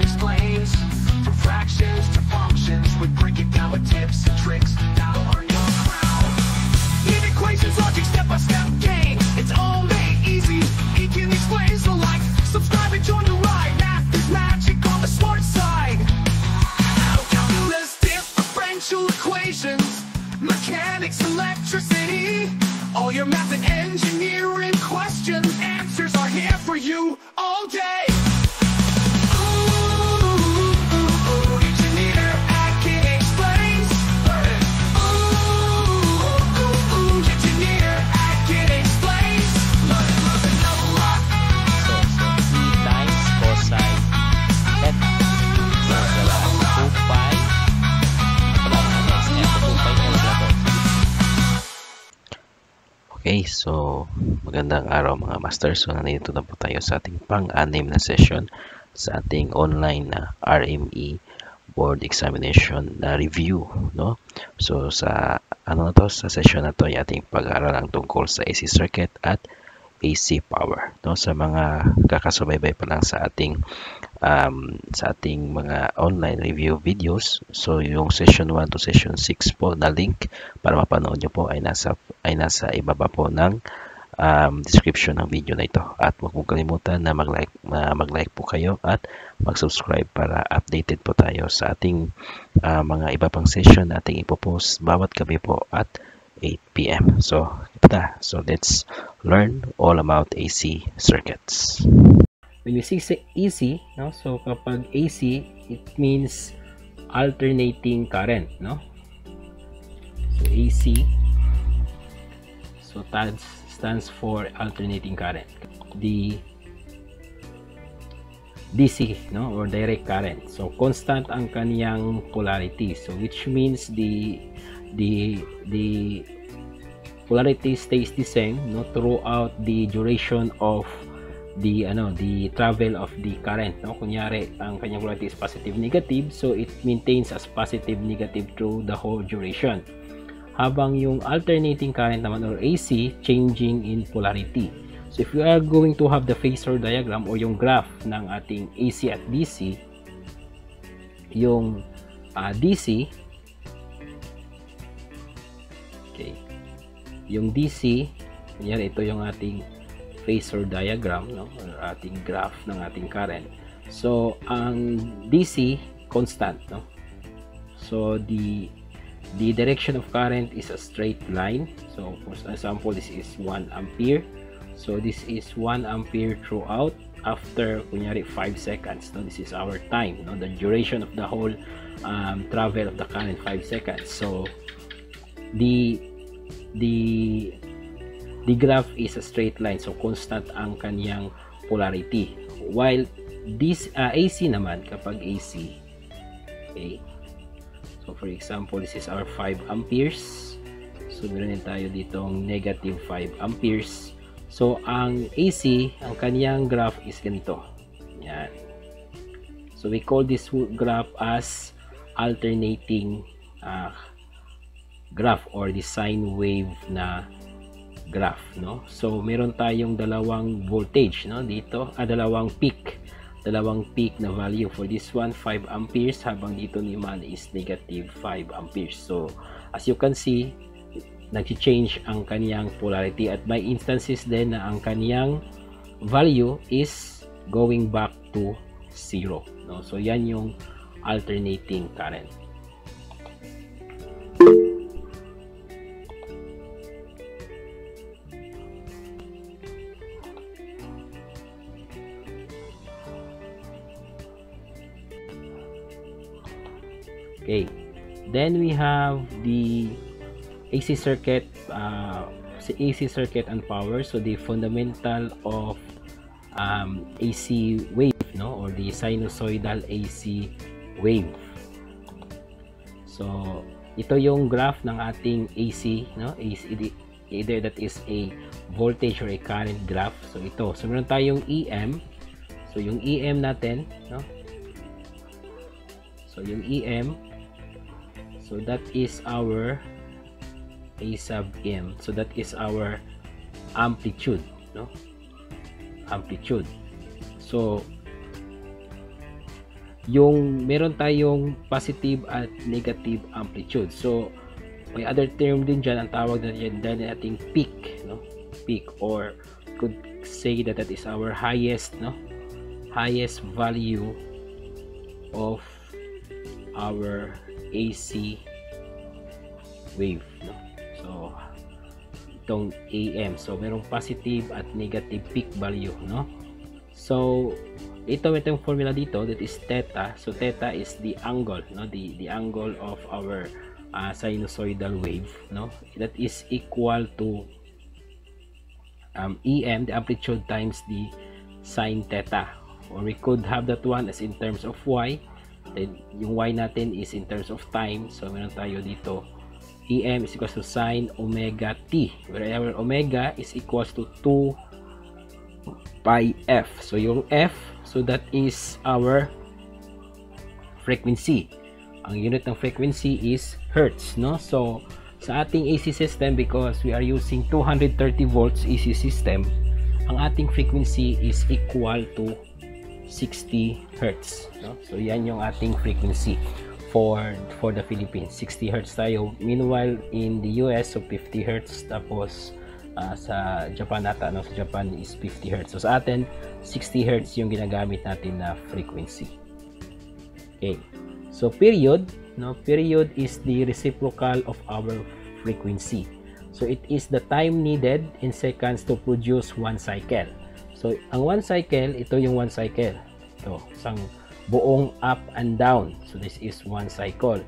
explains. From fractions to functions, we break it down with tips and tricks. Now are your crowd. In equations, logic, step-by-step game. It's all made easy. It can explain, so like, subscribe and join the ride. Math is magic on the smart side. Calculus, differential equations, mechanics, electricity. All your math and engineering questions, answers are here for you all day. Engineer Akin explains. Engineer Akin explains. Learn another lot. So E times cosine theta. So wala 2 pi. Wala na next step. 2 pi L na to. Okay, so magandang araw mga master. So nandito na po tayo sa ating pang-anim na session sa ating online na RME board examination na review, no? So sa sa session na to ay ating pag-aaralan tungkol sa AC circuit at AC power, no? Sa mga kakasubaybay pa lang sa ating mga online review videos, so yung session 1 to session 6 po na link para mapanood nyo po ay nasa ibaba po ng description ng video na ito. At huwag mong kalimutan na mag-like po kayo at mag-subscribe para updated po tayo sa ating mga iba pang session na ating ipopost bawat gabi po at 8 PM. So, so let's learn all about AC circuits. When we say AC, no? So kapag AC, it means alternating current, no? So AC, so stands for alternating current. The DC, no, or direct current. So constant ang kaniyang polarity. So which means the polarity stays the same, no, throughout the duration of the travel of the current, no. Kunyari ang kanyang polarity is positive negative, so it maintains as positive negative through the whole duration. Habang yung alternating current naman or AC, changing in polarity. So if we are going to have the phasor diagram or yung graph ng ating AC at DC, yung DC, okay, yung DC, kunyari ito yung ating phasor diagram, no, or ating graph ng ating current. So ang DC constant, no. So the direction of current is a straight line. So for example, this is 1 ampere. So this is 1 ampere throughout after kunyari 5 seconds, no. This is our time, no, the duration of the whole travel of the current, 5 seconds. So the graph is a straight line, so constant ang kaniyang polarity. While this AC naman, kapag AC, okay, so for example, this is our 5 amperes. So meron din tayo ditong negative 5 amperes. So ang AC, ang kaniyang graph is ganito. Yan. So we call this graph as alternating graph or the sine wave na graph, no. So meron tayong dalawang voltage, no, dito, dalawang peak na value. For this one, 5 amperes, habang dito naman is negative 5 amperes. So as you can see, nag-change ang kaniyang polarity at may instances din na ang kaniyang value is going back to 0, no. So yan yung alternating current. Okay, then we have the AC circuit, AC circuit and power. So the fundamental of AC wave, no, or the sinusoidal AC wave. So ito yung graph ng ating AC, no, AC, either that is a voltage or a current graph. So ito, so meron tayong EM. So yung EM natin, no, so yung EM, so that is our A sub M. So that is our amplitude, no? Amplitude. So yung meron tayong positive at negative amplitude. So may other term din dyan, ang tawag na dyan nating peak, no? Peak, or could say that that is our highest, no? Highest value of our AC wave, no? So itong AM, so merong positive at negative peak value, no? So itong formula dito, that is theta. So theta is the angle, no? The angle of our sinusoidal wave, no? That is equal to EM, the amplitude, times the sine theta. Or we could have that one as in terms of y. Then yung y natin is in terms of time. So meron tayo dito EM is equals to sine omega t, where our omega is equals to 2 pi f. So yung f, so that is our frequency. Ang unit ng frequency is hertz, no? So sa ating AC system, because we are using 230 volts AC system, ang ating frequency is equal to 60 hertz, no? So yan yung ating frequency for the Philippines. 60 hertz tayo. Meanwhile in the US, so 50 hertz. Tapos sa Japan nata, no? Sa Japan is 50 hertz. So sa atin 60 hertz yung ginagamit natin na frequency. Okay. So period, no? Period is the reciprocal of our frequency. So it is the time needed in seconds to produce one cycle. So ang one cycle, ito yung one cycle. Ito, isang buong up and down. So this is one cycle.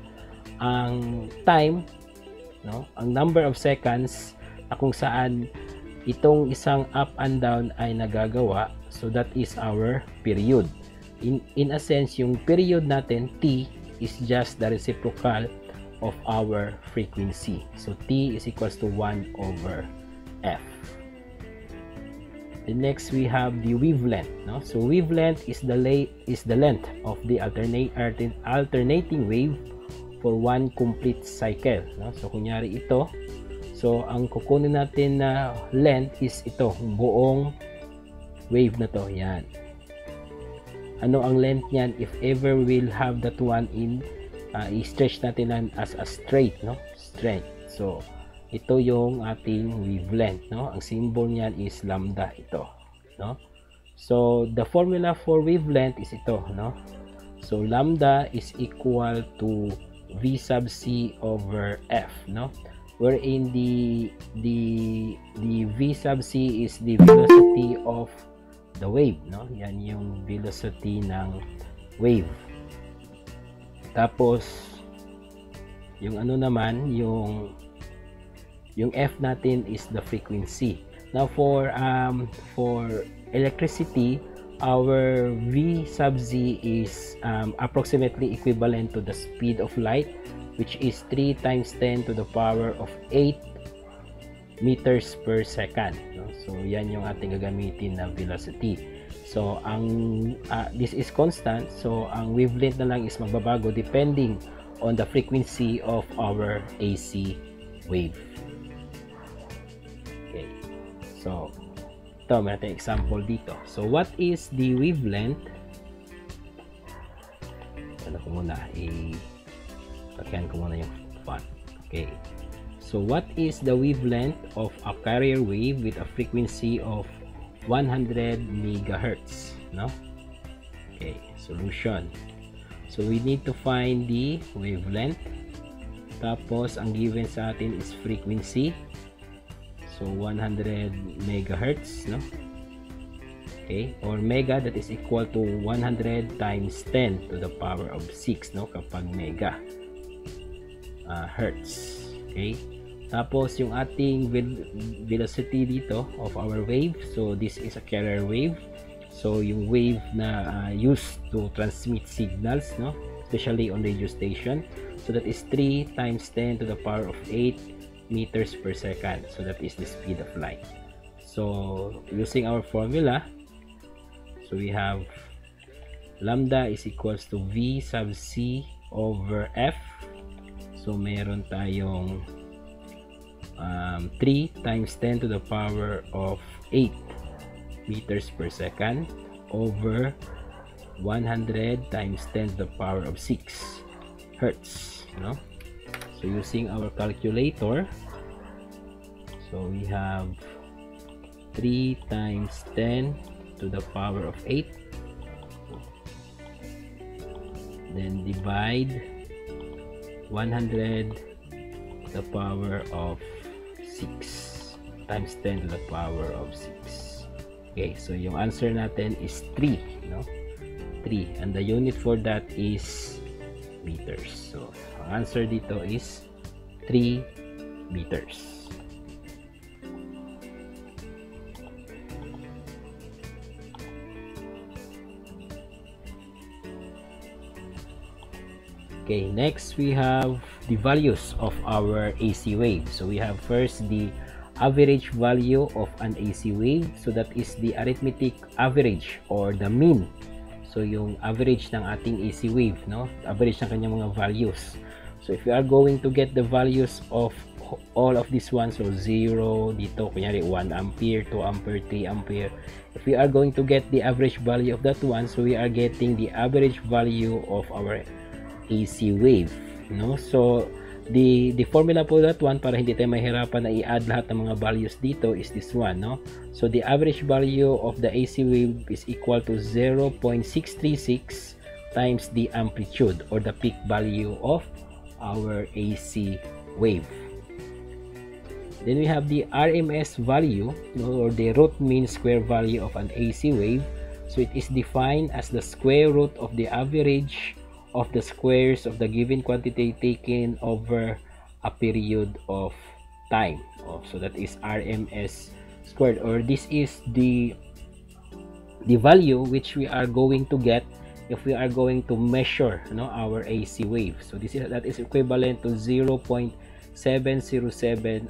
Ang time, no? Ang number of seconds na kung saan itong isang up and down ay nagagawa. So that is our period. In a sense, yung period natin, T, is just the reciprocal of our frequency. So T is equals to 1 over F. The next we have the wavelength, no? So wavelength is the length of the alternating wave for one complete cycle, no? So kunyari ito, so ang kukunin natin na length is ito, buong wave na to, yan. Ano ang length niyan if ever we'll have that one in i-stretch natin as a straight, no? Straight. So ito yung ating wavelength, no? Ang symbol niyan is lambda, ito, no? So the formula for wavelength is ito, no? So lambda is equal to V sub c over F, no? Wherein the V sub c is the velocity of the wave, no? Yan yung velocity ng wave. Tapos yung ano naman, yung F natin is the frequency. Now for electricity, our V sub z is approximately equivalent to the speed of light, which is 3 times 10 to the power of 8 meters per second, no? So yan yung ating gagamitin na velocity. So ang this is constant, so ang wavelength na lang is magbabago depending on the frequency of our AC wave. Okay, so ito, may natin example dito. So what is the wavelength? Ano ko muna, pakyan ko muna yung font. Okay, so what is the wavelength of a carrier wave with a frequency of 100 megahertz, no? Okay, solution. So we need to find the wavelength. Tapos ang given sa atin is frequency. So 100 megahertz, no? Okay, or mega, that is equal to 100 times 10 to the power of 6, no? Kapag mega hertz. Okay, tapos yung ating velocity dito of our wave, so this is a carrier wave. So yung wave na used to transmit signals, no? Especially on radio station. So that is 3 times 10 to the power of 8 meters per second. So that is the speed of light. So using our formula, so we have lambda is equals to V sub c over F. So meron tayong 3 times 10 to the power of 8 meters per second over 100 times 10 to the power of 6 hertz, no? So using our calculator, so we have 3 times 10 to the power of 8, then divide 100 to the power of 6 times 10 to the power of 6. Okay, so yung answer natin is 3, no? 3, and the unit for that is meters. So ang answer dito is 3 meters. Okay, next we have the values of our AC wave. So we have first the average value of an AC wave. So that is the arithmetic average or the mean. So yung average ng ating AC wave, no? Average ng kanyang mga values. So if you are going to get the values of all of these ones, so 0 dito, kunyari 1 ampere, 2 ampere, 3 ampere. If we are going to get the average value of that one, so we are getting the average value of our AC wave, no? So the formula po that one, para hindi tayo mahirapan na i-add lahat ng mga values dito, is this one, no? So the average value of the AC wave is equal to 0.636 times the amplitude or the peak value of our AC wave. Then we have the RMS value, no, or the root mean square value of an AC wave. So it is defined as the square root of the average of the squares of the given quantity taken over a period of time. So that is RMS squared, or this is the value which we are going to get if we are going to measure, no, our AC wave. So that is equivalent to 0.707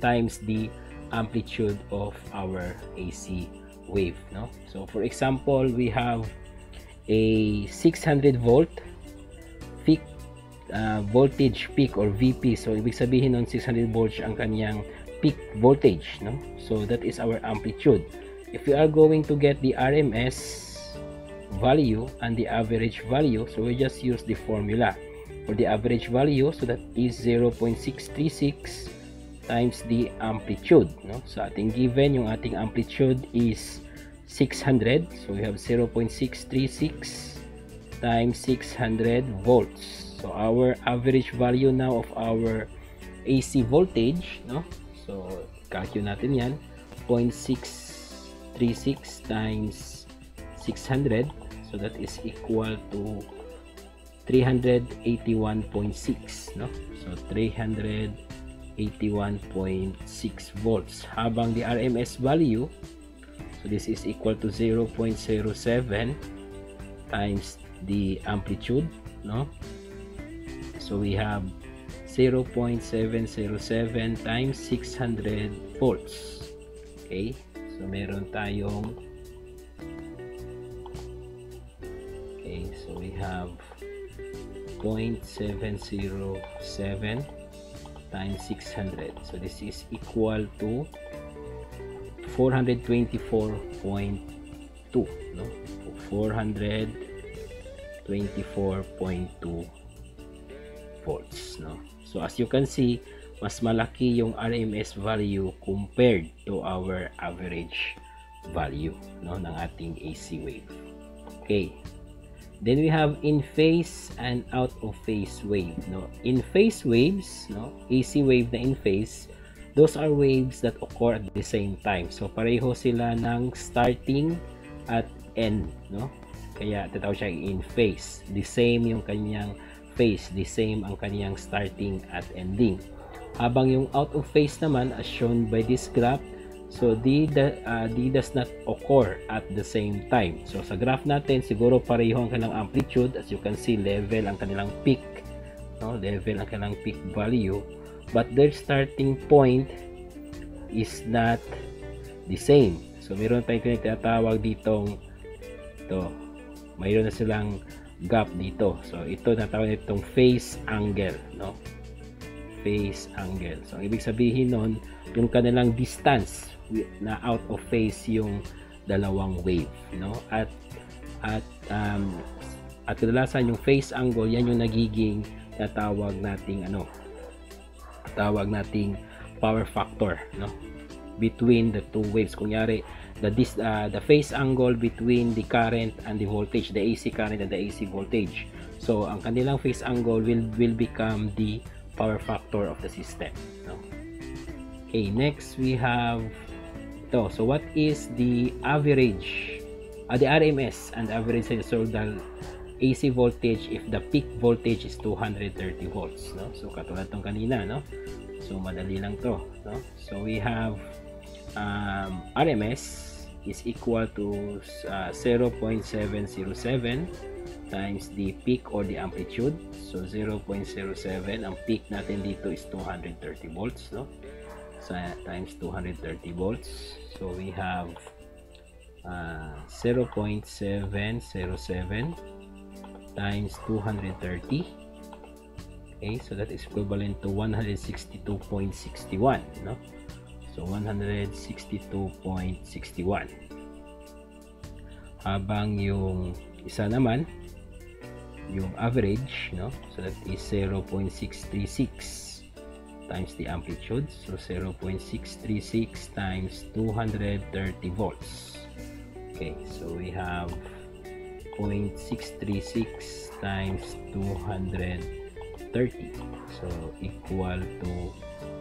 times the amplitude of our AC wave, no? So for example, we have a 600 volt peak voltage peak or VP. So ibig sabihin nun 600 volts ang kanyang peak voltage, no? So that is our amplitude. If we are going to get the RMS value and the average value, so we just use the formula for the average value. So that is 0.636 times the amplitude, no? So ating given yung ating amplitude is 600, so we have 0.636 times 600 volts. So our average value now of our AC voltage, no? So calculate natin yan, 0.636 times 600, so that is equal to 381.6, no? So 381.6 volts, habang the RMS value, so this is equal to 0.07 times the amplitude, no? So we have 0.707 times 600 volts. Okay, so meron tayong, okay, so we have 0.707 times 600, so this is equal to 424.2, no? 424.2 volts, no? So as you can see, mas malaki yung RMS value compared to our average value, no, ng ating AC wave. Okay, then we have in phase and out of phase wave, no? In phase waves, no, AC wave na in phase, those are waves that occur at the same time. So pareho sila ng starting at end, no? Kaya tatawag siya in phase. The same yung kanyang phase, the same ang kanyang starting at ending. Habang yung out of phase naman, as shown by this graph, so they does not occur at the same time. So sa graph natin, siguro pareho ang kanilang amplitude. As you can see, level ang kanilang peak, no? Level ang kanilang peak value, but their starting point is not the same. So meron tayong tinatawag ditong mayroon na silang gap dito. So ito natawag itong phase angle, no? Phase angle. So ang ibig sabihin nun, yung kanilang distance na out of phase yung dalawang wave, no? At at kadalasan yung phase angle, yan yung nagiging tawag nating power factor, no, between the two waves. Kunyari the phase angle between the current and the voltage, the AC current and the AC voltage. So ang kanilang phase angle will become the power factor of the system, no? Okay, next we have ito. So what is the average, the RMS and average sinusoidal AC voltage if the peak voltage is 230 volts, no? So katulad tong kanina, no? So madali lang to, no? So we have RMS is equal to 0.707 times the peak or the amplitude. So 0.07, ang peak natin dito is 230 volts, no? So times 230 volts. So we have 0.707 times 230. Okay, so that is equivalent to 162.61, no? So 162.61. Habang yung isa naman, yung average, no? So that is 0.636 times the amplitude. So 0.636 times 230 volts. Okay, so we have 0.636 times 230, so equal to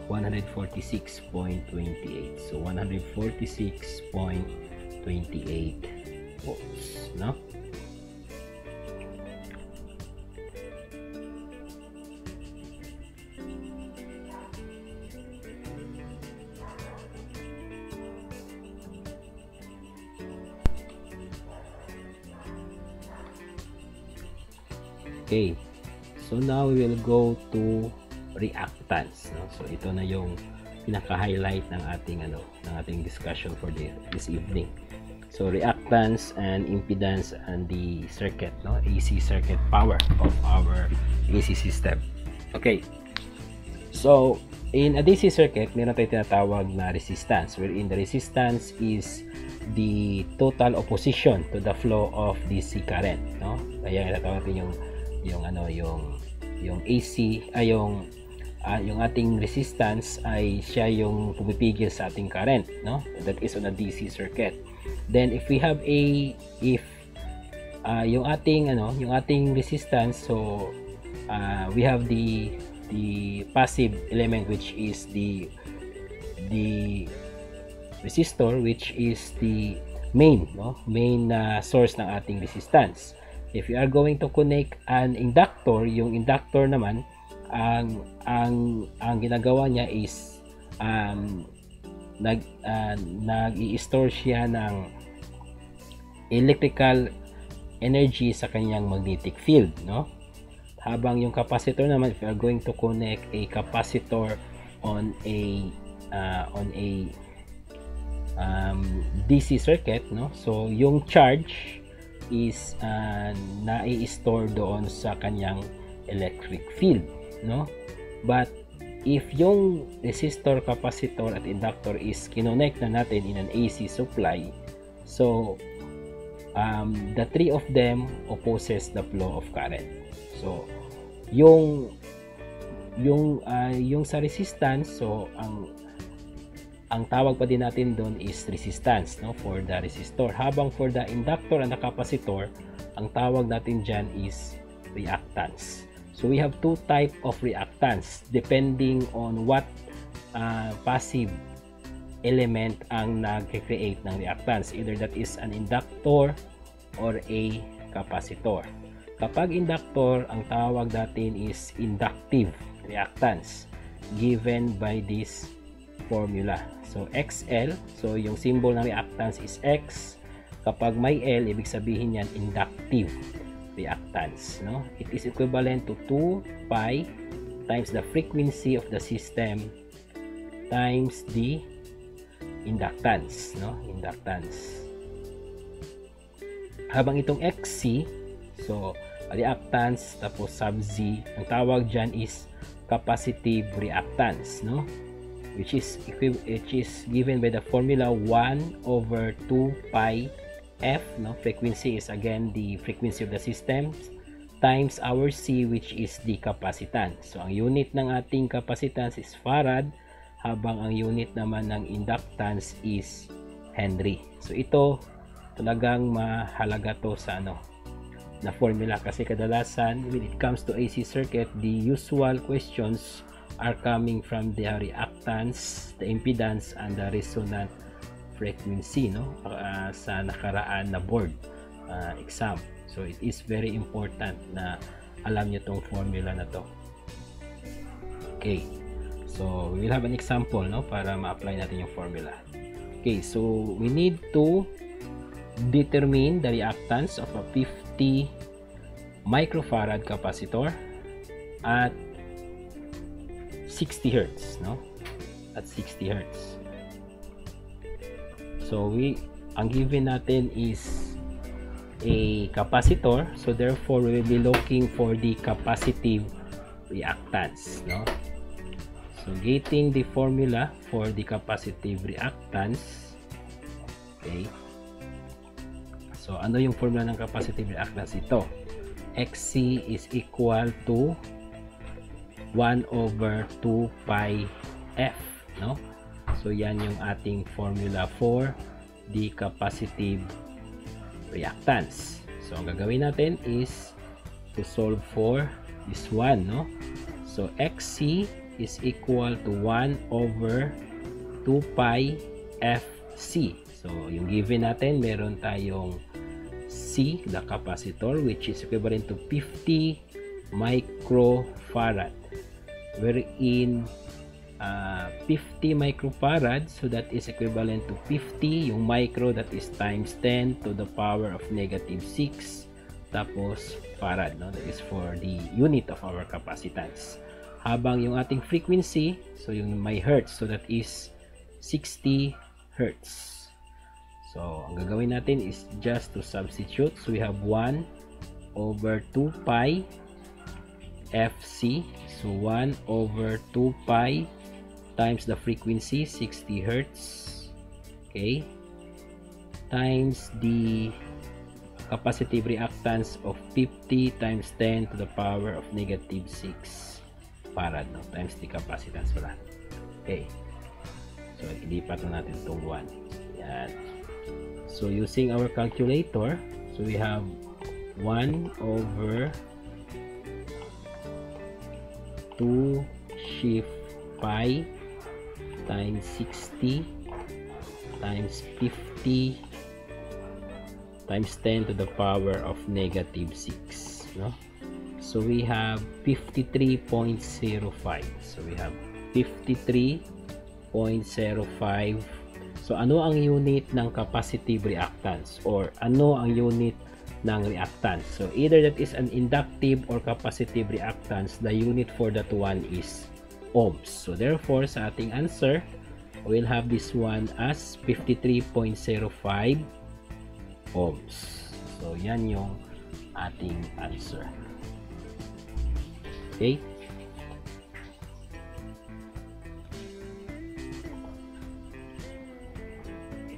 146.28. So 146.28 volts, no? Okay, so now we will go to reactance, no? So ito na yung pinaka-highlight ng ating discussion for this evening. So reactance and impedance and the circuit, no, AC circuit power of our AC system. Okay, so in a DC circuit, meron tayong tinatawag na resistance, wherein the resistance is the total opposition to the flow of DC current, no? Kaya tinatawag natin yung AC ay yung ating resistance ay siya yung pumipigil sa ating current, no? That is on a DC circuit. Then if we have yung ating resistance, so we have the passive element, which is the resistor, which is the main source ng ating resistance. If you are going to connect an inductor, yung inductor naman, ang ginagawa niya is nag-i-store siya ng electrical energy sa kanyang magnetic field, no? Habang yung capacitor naman, if you are going to connect a capacitor on a DC circuit, no? So yung charge is na-i-store doon sa kanyang electric field, no? But if yung resistor, capacitor at inductor is kinonect na natin in an AC supply, so the three of them opposes the flow of current. So yung sa resistance, so ang tawag pa din natin doon is resistance, no, for the resistor. Habang for the inductor and the capacitor, ang tawag natin dyan is reactance. So we have two type of reactance depending on what passive element ang nag-create ng reactance. Either that is an inductor or a capacitor. Kapag inductor, ang tawag natin is inductive reactance given by this formula. So XL, so yung symbol ng reactance is X. Kapag may L, ibig sabihin yan inductive reactance, no? It is equivalent to 2 pi times the frequency of the system times the inductance, no? Inductance. Habang itong XC, so reactance tapos sub Z, ang tawag dyan is capacitive reactance, no? Which is given by the formula 1/2 pi F, no, frequency is again the frequency of the system, times our C, which is the capacitance. So ang unit ng ating capacitance is farad, habang ang unit naman ng inductance is Henry. So ito talagang mahalaga to sa na formula, kasi kadalasan when it comes to AC circuit, the usual questions are coming from the reactance, the impedance, and the resonant frequency, no, sa nakaraan na board exam. So it is very important na alam nyo tong formula na to. Okay, so we will have an example, no, para ma-apply natin yung formula. Okay, so we need to determine the reactance of a 50 microfarad capacitor at 60 Hertz, no? At 60 Hertz. So ang given natin is a capacitor, so therefore we will be looking for the capacitive reactance, no? So getting the formula for the capacitive reactance. Okay. So ano yung formula ng capacitive reactance? Ito, XC is equal to 1 over 2 pi F, no? So yan yung ating formula for the capacitive reactance. So ang gagawin natin is to solve for this one, no? So XC is equal to 1 over 2 pi FC. So yung given natin, meron tayong C, the capacitor, which is equivalent to 50 microfarad, wherein 50 microfarad, so that is equivalent to 50, yung micro, that is times 10 to the power of negative 6, tapos farad, no, that is for the unit of our capacitance. Habang yung ating frequency, so yung may hertz, so that is 60 hertz. So ang gagawin natin is just to substitute. So we have 1 over 2 pi FC, so 1 over 2 pi times the frequency 60 Hertz, okay, times the capacitive reactance of 50 times 10 to the power of negative 6 farad, no, times the capacitance pala. Okay, so ilipat na natin itong 1. Yan. So using our calculator, so we have 1 over 2 shift pi times 60 times 50 times 10 to the power of negative 6, no? So we have 53.05. So we have 53.05. So ano ang unit ng capacitive reactance, or ano ang unit ng reactance? So either that is an inductive or capacitive reactance, the unit for that one is ohms. So therefore sa ating answer, we'll have this one as 53.05 ohms. So yan yung ating answer. Okay,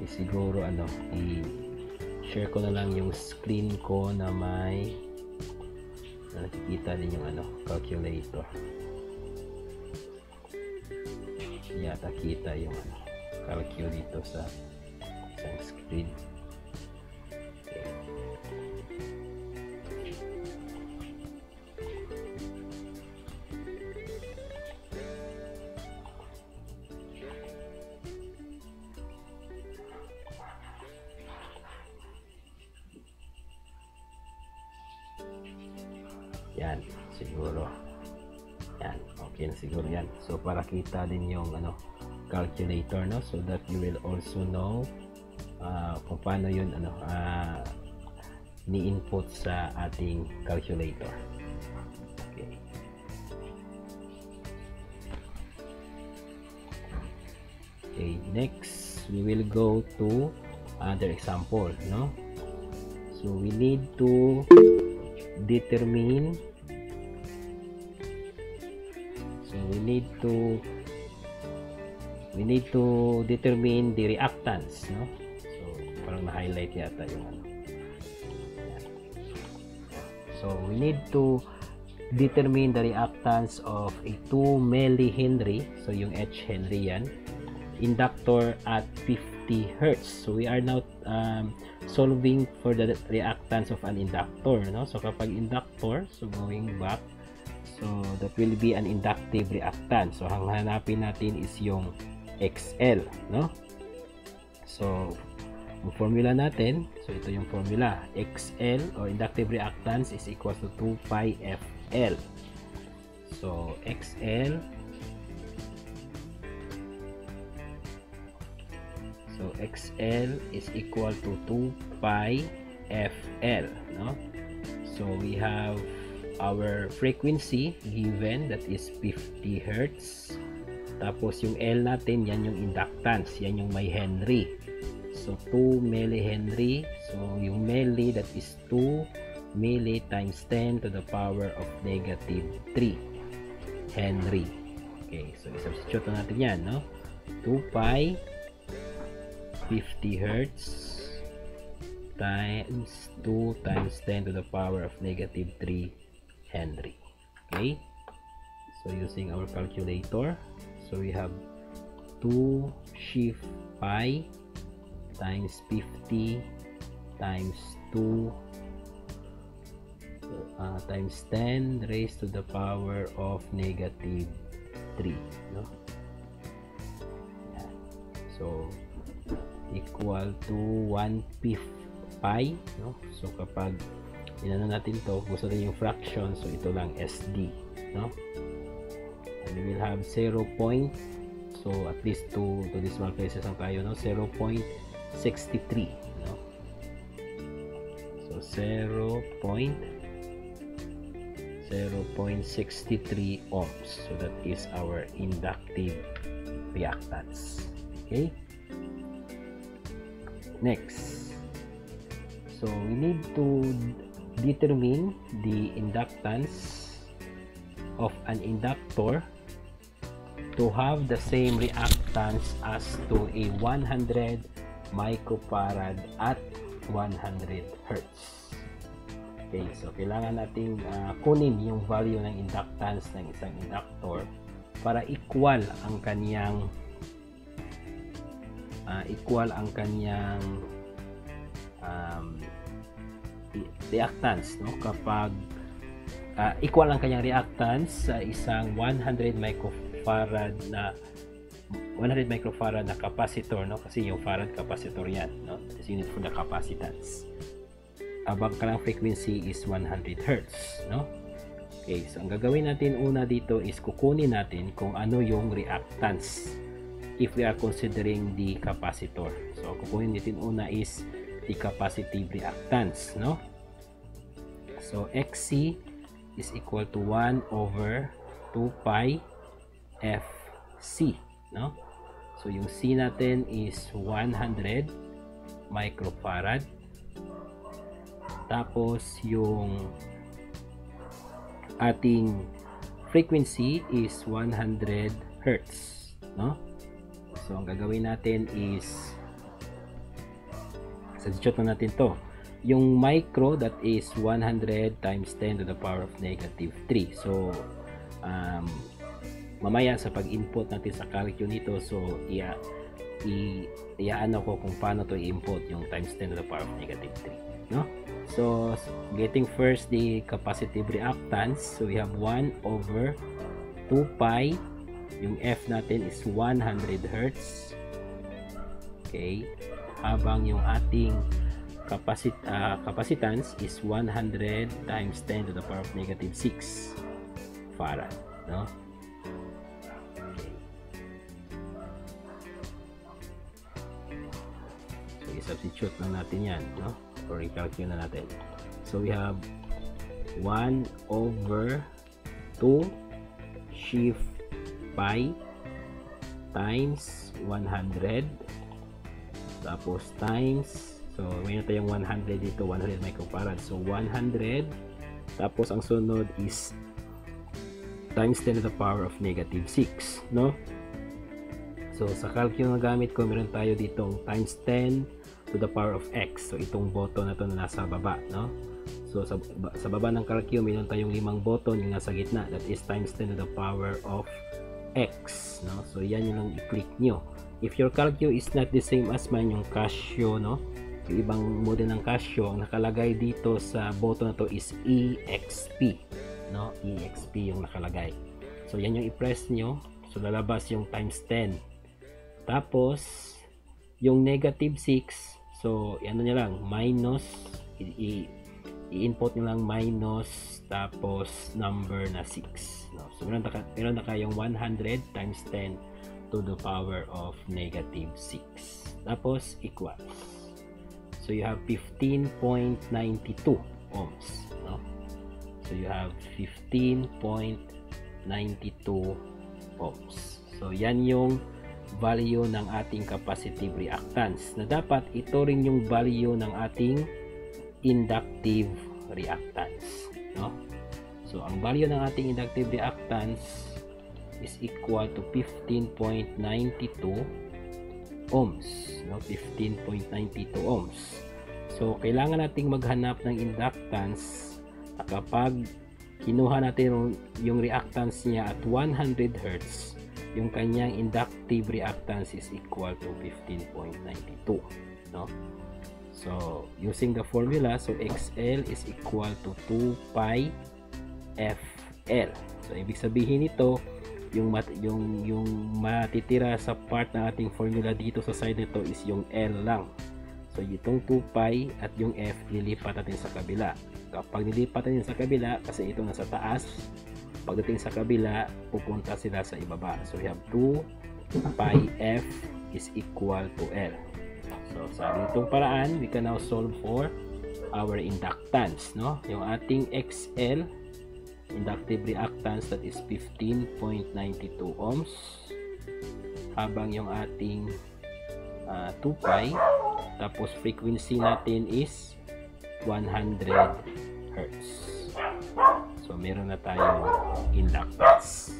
siguro i-share ko na lang yung screen ko na may nakikita din yung calculator. Yata kita yung calculator sa isang screen. Okay. Yan, siguro. Yan, okay na siguro yan. So para kita din yung calculator, no, so that you will also know kung paano yun ni-input sa ating calculator. Okay. Okay, next we will go to other example, no? So we need to determine, we need to determine the reactance, no? So parang na-highlight yata yung ano. Yan. So we need to determine the reactance of a 2 millihenry, so yung H Henry yan, inductor at 50 Hertz. So we are now solving for the reactance of an inductor, no? So kapag inductor, so going back, so that will be an inductive reactance. So ang hanapin natin is yung XL, no? So yung formula natin, so ito yung formula, XL or inductive reactance is equal to 2 pi FL. So XL, so XL is equal to 2 pi FL, no? So we have our frequency given, that is 50 Hertz. Tapos yung L natin, yan yung inductance, yan yung may Henry. So 2 millihenry. So yung milli, that is 2 milli times 10 to the power of negative 3 Henry. Okay, so i-substitute natin yan, no? 2 pi 50 Hertz times 2 times 10 to the power of negative 3 Henry. Okay, so using our calculator, so we have 2 shift pi times 50 times 2 times 10 raised to the power of negative 3, no? Yan. So equal to 1/5 pi, no? So kapag inano natin to, gusto rin yung fraction, so ito lang SD, no? And we will have 0. So at least to decimal places lang tayo, no? 0.63, no? So 0.63 ohms. So that is our inductive reactance. Okay, next, so we need to determine the inductance of an inductor to have the same reactance as to a 100 microfarad at 100 Hertz. Okay, so kailangan nating kunin yung value ng inductance ng isang inductor para equal ang kaniyang reactance, no? Kapag equal ang kanyang reactance sa isang 100 microfarad na capacitor, no? Kasi yung farad capacitor yan, no? That's unit for the capacitance. Abang kanang frequency is 100 Hertz, no? Okay, so ang gagawin natin una dito is kukunin natin kung ano yung reactance if we are considering the capacitor. So kukunin natin una is the capacitive reactance, no? So XC is equal to 1 over 2 pi FC, no? So yung C natin is 100 microfarad. Tapos yung ating frequency is 100 Hertz, no? So ang gagawin natin is substitute na natin to. Yung micro, that is 100 times 10 to the power of negative 3. So mamaya sa pag-input natin sa calculator nito, so iaano ko kung paano to i-input yung times 10 to the power of negative 3, no? So getting first the capacitive reactance, so we have 1 over 2 pi, yung F natin is 100 Hertz. Okay, habang yung ating capacitance is 100 times 10 to the power of negative 6 farad, no? Okay. So i-substitute lang natin yan, no? Or i-calculate na natin. So we have 1 over 2 shift pi times 100, tapos times, so mayroon tayong 100 dito, 100 microfarad, so 100, tapos ang sunod is times 10 to the power of negative 6, no? So sa calculator na gamit ko, meron tayo ditong times 10 to the power of x. So itong button na to na nasa baba, no? So sa baba ng calcu meron tayong 5 button yung nasa gitna, that is times 10 to the power of x, no? So yan yung lang i-click nyo. If your calcu is not the same as mine, yung Casio, no, yung ibang model ng Casio, ang nakalagay dito sa button na to is EXP, no? EXP yung nakalagay. So yan yung i-press nyo, so lalabas yung times 10. Tapos yung negative 6, so ano nyo lang, minus, i-input nyo lang minus, tapos number na 6, no? So meron na kayong 100 times 10 to the power of negative 6, tapos equals. So you have 15.92 ohms, no? So you have 15.92 ohms. So yan yung value ng ating capacitive reactance, na dapat ito rin yung value ng ating inductive reactance, no? So ang value ng ating inductive reactance is equal to 15.92 ohms, no? 15.92 ohms. So kailangan nating maghanap ng inductance kapag kinuha natin yung reactance niya at 100 Hz, yung kanyang inductive reactance is equal to 15.92, no? So using the formula, so XL is equal to 2 pi FL. So ibig sabihin nito, yung matitira sa part ng ating formula dito sa side nito is yung L lang. So itong 2 pi at yung F lilipat natin sa kabila. Kapag nilipat natin sa kabila, kasi ito nasa taas, pagdating sa kabila pupunta sila sa ibaba. So we have 2 pi F is equal to L. So sa itong paraan, we can now solve for our inductance, no? Yung ating XL, inductive reactance, that is 15.92 ohms, habang yung ating 2 pi, tapos frequency natin is 100 Hz. So meron na tayong inductance.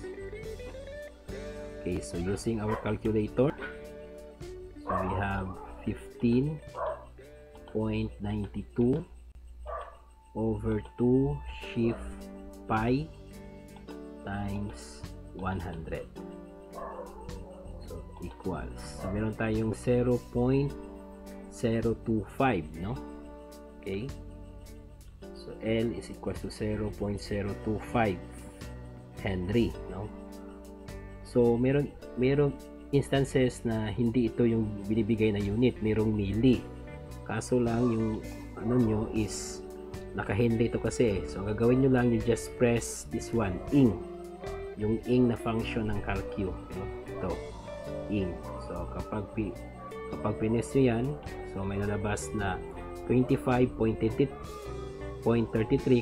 Okay, so using our calculator, so we have 15.92 over 2 shift pi times 100, so equals, so meron tayong 0.025, no? Okay, so L is equals to 0.025 Henry, no? So meron instances na hindi ito yung binibigay na unit, merong milli, kaso lang yung ano nyo is naka-Henry ito kasi. So ang gagawin nyo lang, you just press this one, ing, yung ing na function ng calcu, no? Ito, ing. So kapag pinis nyo yan, so may lalabas na 25.33,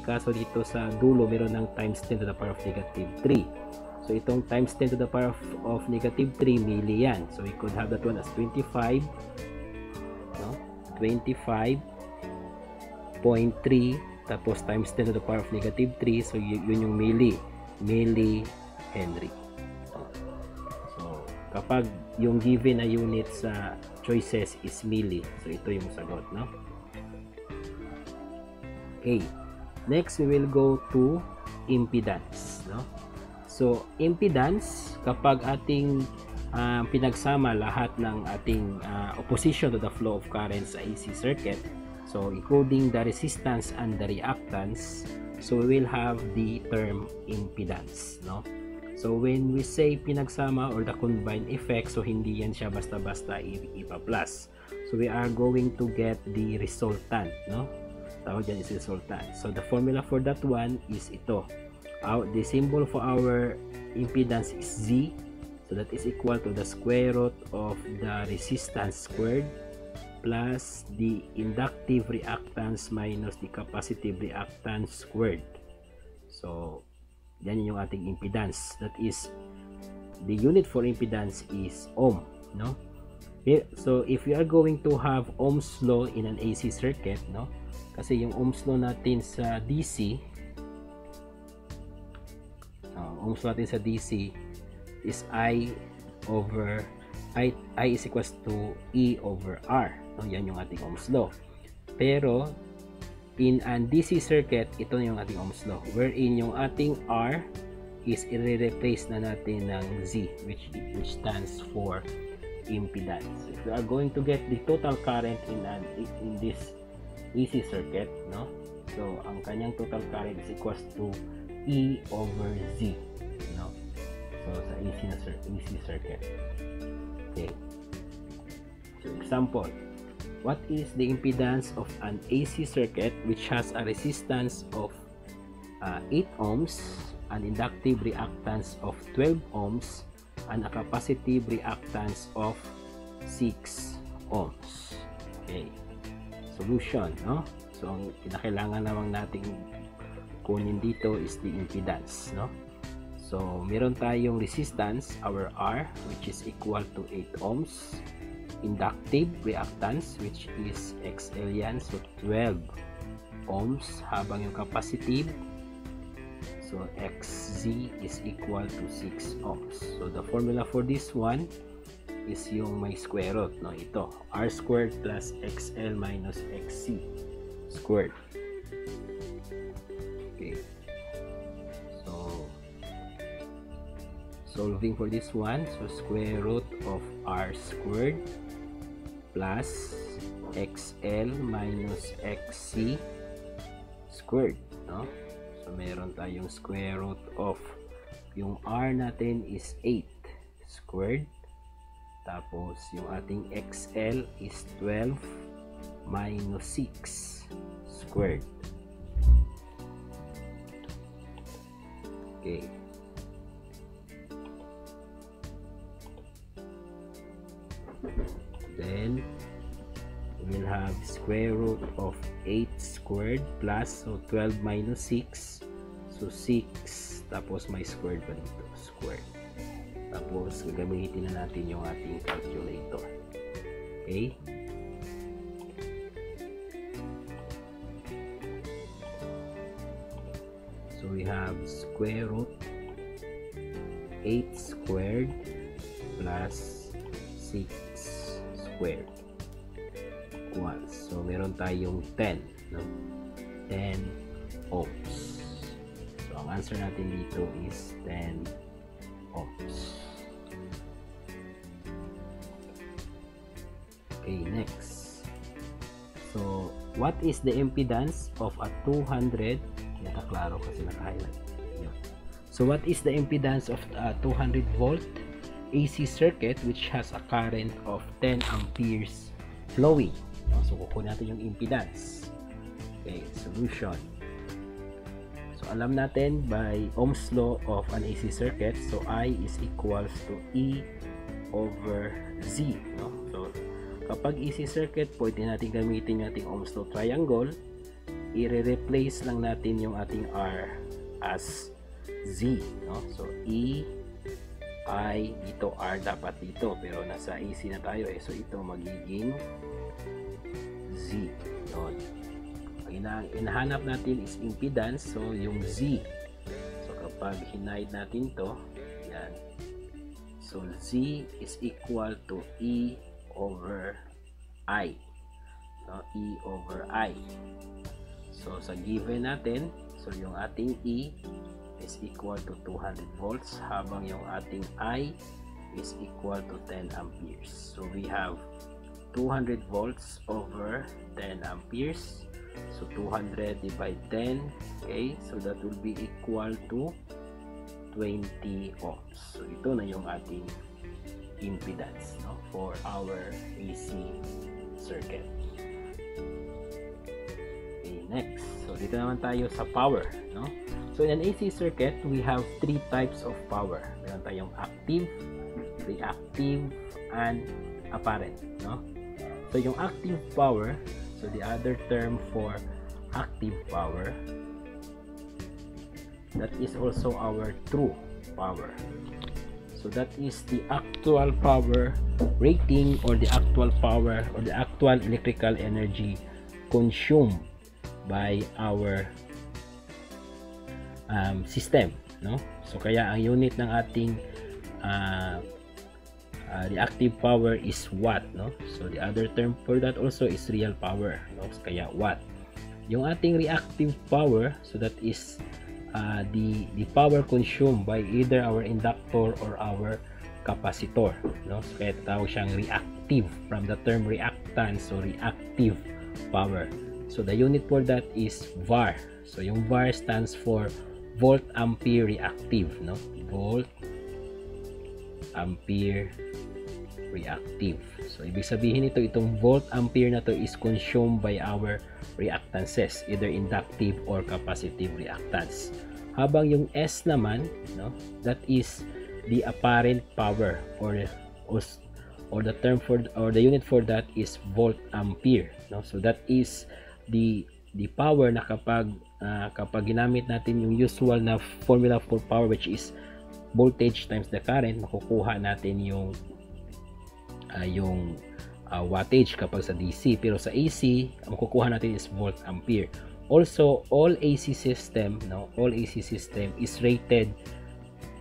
kaso dito sa dulo meron ng times 10 to the power of negative 3. So itong times 10 to the power of negative 3 milli yan. So we could have that one as 25, no? 25.3 tapos times 10 to the power of negative 3, so yun yung milli Henry. So kapag yung given na unit sa choices is milli, so ito yung sagot, no? Okay, next we will go to impedance, no? So impedance, kapag ating pinagsama lahat ng ating opposition to the flow of current sa AC circuit, so including the resistance and the reactance, so we will have the term impedance, no? So when we say pinagsama or the combined effect, so hindi yan siya basta-basta ipa-plus. So we are going to get the resultant, no? Tawag dyan is resultant. So the formula for that one is ito. The symbol for our impedance is Z, so that is equal to the square root of the resistance squared plus the inductive reactance minus the capacitive reactance squared. So yan yung ating impedance. That is, the unit for impedance is ohm, no? So if we are going to have Ohm's law in an AC circuit, no? Kasi yung Ohm's law natin sa DC, Ohm's law natin sa DC is I over I is equals to E over R. No, yan yung ating Ohm's law. Pero in an DC circuit, ito yung ating Ohm's law, wherein yung ating R is i-replace na natin ng Z, which stands for impedance. If we are going to get the total current in this AC circuit, no? So ang kanyang total current is equals to E over Z, no? So sa AC circuit. Okay. So example, what is the impedance of an AC circuit which has a resistance of 8 ohms, an inductive reactance of 12 ohms, and a capacitive reactance of 6 ohms? Okay. Solution, no? So ang kinakailangan namang nating kunin dito is the impedance, no? So meron tayong resistance, our R, which is equal to 8 ohms, inductive reactance, which is XL yan, so 12 ohms, habang yung capacitive, so XZ is equal to 6 ohms. So the formula for this one is yung may square root, no? Ito, R squared plus XL minus XC squared. Okay. So solving for this one, so square root of R squared plus XL minus XC squared, no? So meron tayong square root of yung R natin is 8 squared, tapos yung ating XL is 12 minus 6 squared. Okay. Then we'll have square root of 8 squared plus, so 12 minus 6, so 6, tapos may squared pa dito, squared. Tapos gagamitin na natin yung ating calculator. Okay. So we have square root 8 squared plus 6 squared equals, so meron tayong 10, no? 10 ohms. So ang answer natin dito is 10 ohms. Okay, next. So what is the impedance of a 200, nakaklaro kasi naka-highlight. Yeah. So what is the impedance of a 200 volt AC circuit which has a current of 10 amperes flowing? So kukunin natin yung impedance. Okay, solution. So alam natin by Ohm's law of an AC circuit, so I is equals to E over Z, no? So kapag AC circuit, pwede natin gamitin yung ating Ohm's law triangle. I-replace lang natin yung ating R as Z, no? So E I, dito R dapat dito, pero nasa AC na tayo eh, so ito magiging Z. Yun. Ang hinahanap natin is impedance, so yung Z. So kapag hinide natin to, yan. So Z is equal to E over I. No? E over I. So sa given natin, so yung ating E is equal to 200 volts, habang yung ating I is equal to 10 amperes. So we have 200 volts over 10 amperes. So 200 divided 10, okay? So that will be equal to 20 ohms. So ito na yung ating impedance, no, for our AC circuit. Okay, next. So dito naman tayo sa power, no? So in an AC circuit, we have 3 types of power. Meron tayong active, reactive, and apparent, no? So yung active power, so the other term for active power, that is also our true power. So that is the actual power rating, or the actual power, or the actual electrical energy consumed by our system, no? So kaya ang unit ng ating reactive power is watt, no? So the other term for that also is real power, no? Kaya watt. Yung ating reactive power, so that is the power consumed by either our inductor or our capacitor, no? So kaya tawag siyang reactive from the term reactance, so reactive power. So the unit for that is VAR. So yung VAR stands for volt ampere reactive, no? Volt ampere reactive. So ibig sabihin nito, itong volt ampere na to is consumed by our reactances, either inductive or capacitive reactance. Habang yung S naman, no, that is the apparent power, or the term for, or the unit for that is volt ampere, no? So that is the power na kapag ginamit natin yung usual na formula for power, which is voltage times the current, makukuha natin yung wattage kapag sa DC. Pero sa AC, ang kukuha natin is volt ampere. Also, all AC system, no, all AC system is rated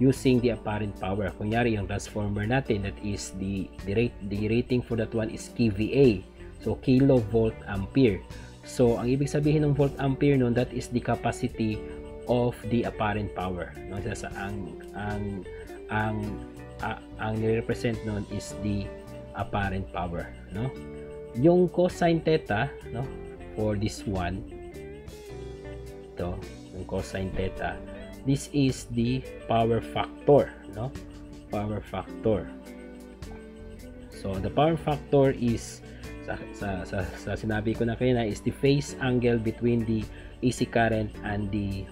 using the apparent power. Kunyari yung transformer natin, that is the rating for that one is kVA, so kilovolt ampere. So ang ibig sabihin ng volt ampere nun, that is the capacity of the apparent power, no? So ang nire-represent nun is the apparent power, no? Yung cosine theta, no, for this one, ito yung cosine theta, this is the power factor, no? Power factor. So the power factor is sa sinabi ko na kanina, is the phase angle between the AC current and the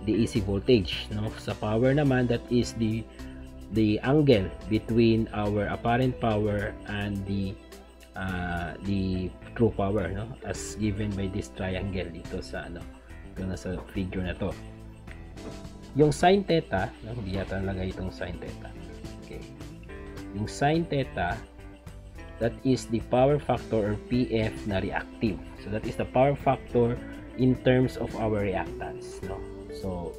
AC voltage, no? Sa power naman, that is the angle between our apparent power and the true power, no, as given by this triangle dito sa ito na sa figure na to. Yung sin theta, no, hindi yata nalagay itong sin theta. Okay, yung sin theta, that is the power factor or PF na reactive. So that is the power factor in terms of our reactance, no? So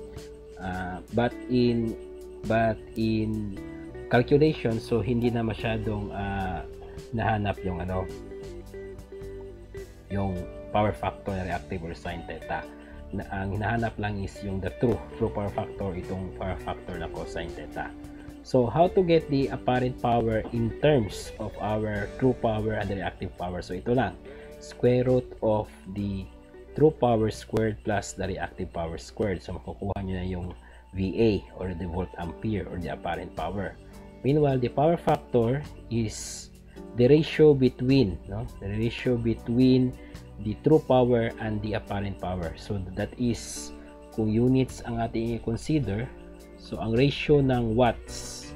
but in calculation, so hindi na masyadong nahanap yung yung power factor na reactive or sin theta. Ang hinahanap lang is yung the true power factor, itong power factor na cosine theta. So how to get the apparent power in terms of our true power and the reactive power? So ito lang, square root of the true power squared plus the reactive power squared. So makukuha nyo na yung VA, or the volt ampere, or the apparent power. Meanwhile, the power factor is the ratio between, no, the ratio between the true power and the apparent power. So that is, kung units ang ating i-consider, so ang ratio ng watts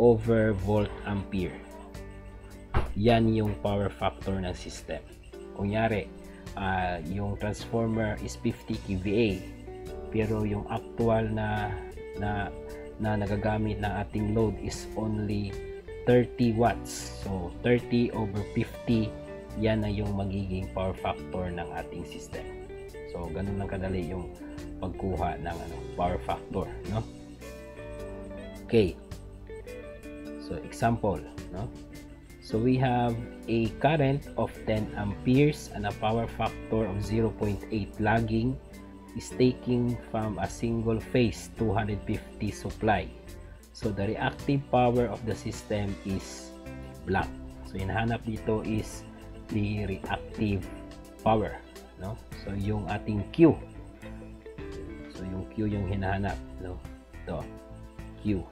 over volt ampere, yan yung power factor ng system. Kunyari, yung transformer is 50 kVA, pero yung actual na nagagamit ng ating load is only 30 watts. So 30 over 50, yan na yung magiging power factor ng ating system. So ganun lang kadali yung pagkuha ng power factor, no? Okay, so example, no? So we have a current of 10 amperes and a power factor of 0.8 lagging is taking from a single phase 250 supply. So the reactive power of the system is blank. So hinahanap dito is the reactive power, no? So yung ating Q, so yung Q yung hinahanap, no? Ito, Q.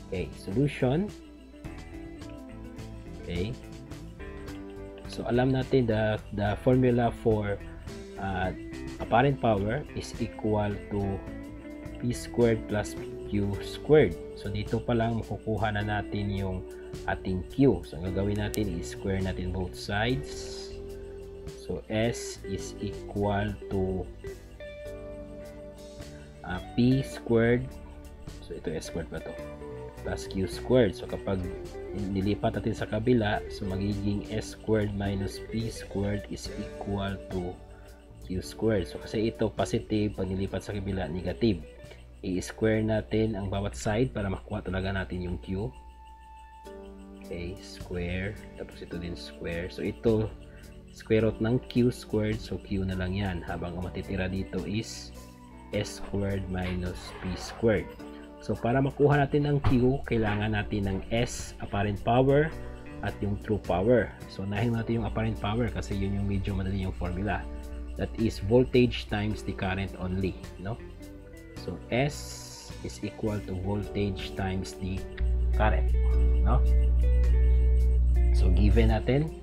Okay, solution. Okay, so alam natin the formula for apparent power is equal to P squared plus Q squared. So dito pa lang makukuha na natin yung ating Q. So ang gagawin natin is square natin both sides. So S is equal to P squared, so ito S squared ba to, plus Q squared. So kapag nilipat natin sa kabila, so magiging S squared minus P squared is equal to Q squared. So kasi ito positive, pag nilipat sa kabila negative. i-square natin ang bawat side para makuha talaga natin yung Q. Okay, square, tapos ito din square. So ito square root ng Q squared, so Q na lang yan, habang ang matitira dito is S squared minus P squared. So para makuha natin ang Q, kailangan natin ng S apparent power at yung true power. So unahin natin yung apparent power kasi yun yung medyo madali yung formula. That is voltage times the current only, no? So S is equal to voltage times the current, no? So given natin,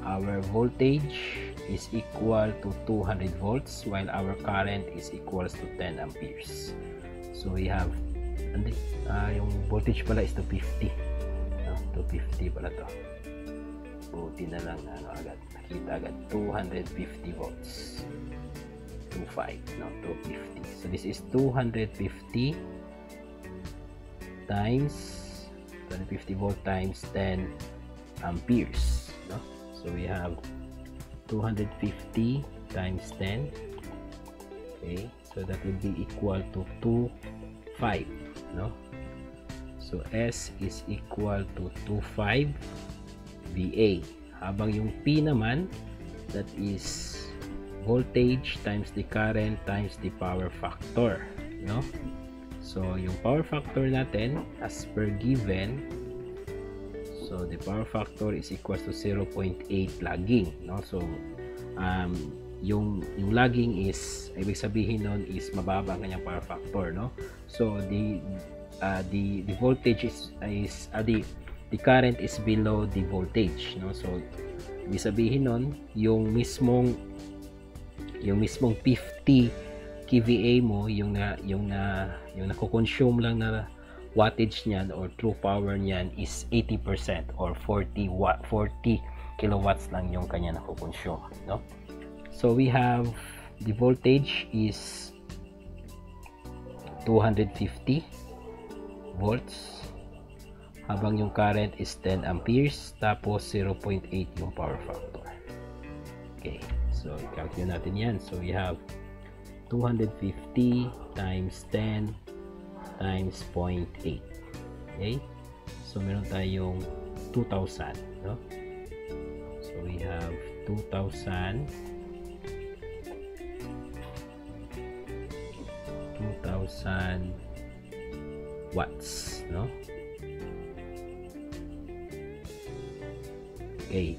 our voltage is equal to 200 volts while our current is equals to 10 amperes. So we have yung voltage pala is 250, no? 250 pala to. Buti na lang agad nakita agad 250 volts. 25, no, 250. So this is 250 times 250 volt times 10 amperes, no? So we have 250 times 10. Okay, so that will be equal to 25, no? So S is equal to 25 VA, habang yung P naman, that is voltage times the current times the power factor, no? So yung power factor natin as per given, so the power factor is equals to 0.8 lagging, no? So yung lagging is, ibig sabihin nun is mababa ang kanyang power factor, no? So the voltage is the current is below the voltage, no? So ibig sabihin nun yung mismong 50 kVA mo, yung nako-consume lang na wattage niyan or true power niyan is 80% or 40 kilowatts lang yung kanya nako-consume, no? So we have the voltage is 250 volts, habang yung current is 10 amperes, tapos 0.8 yung power factor. Okay, so i-calculate natin yan. So we have 250 times 10 times 0.8. Okay, so meron tayong 2,000, no? So we have 2,000 watts, no? Okay,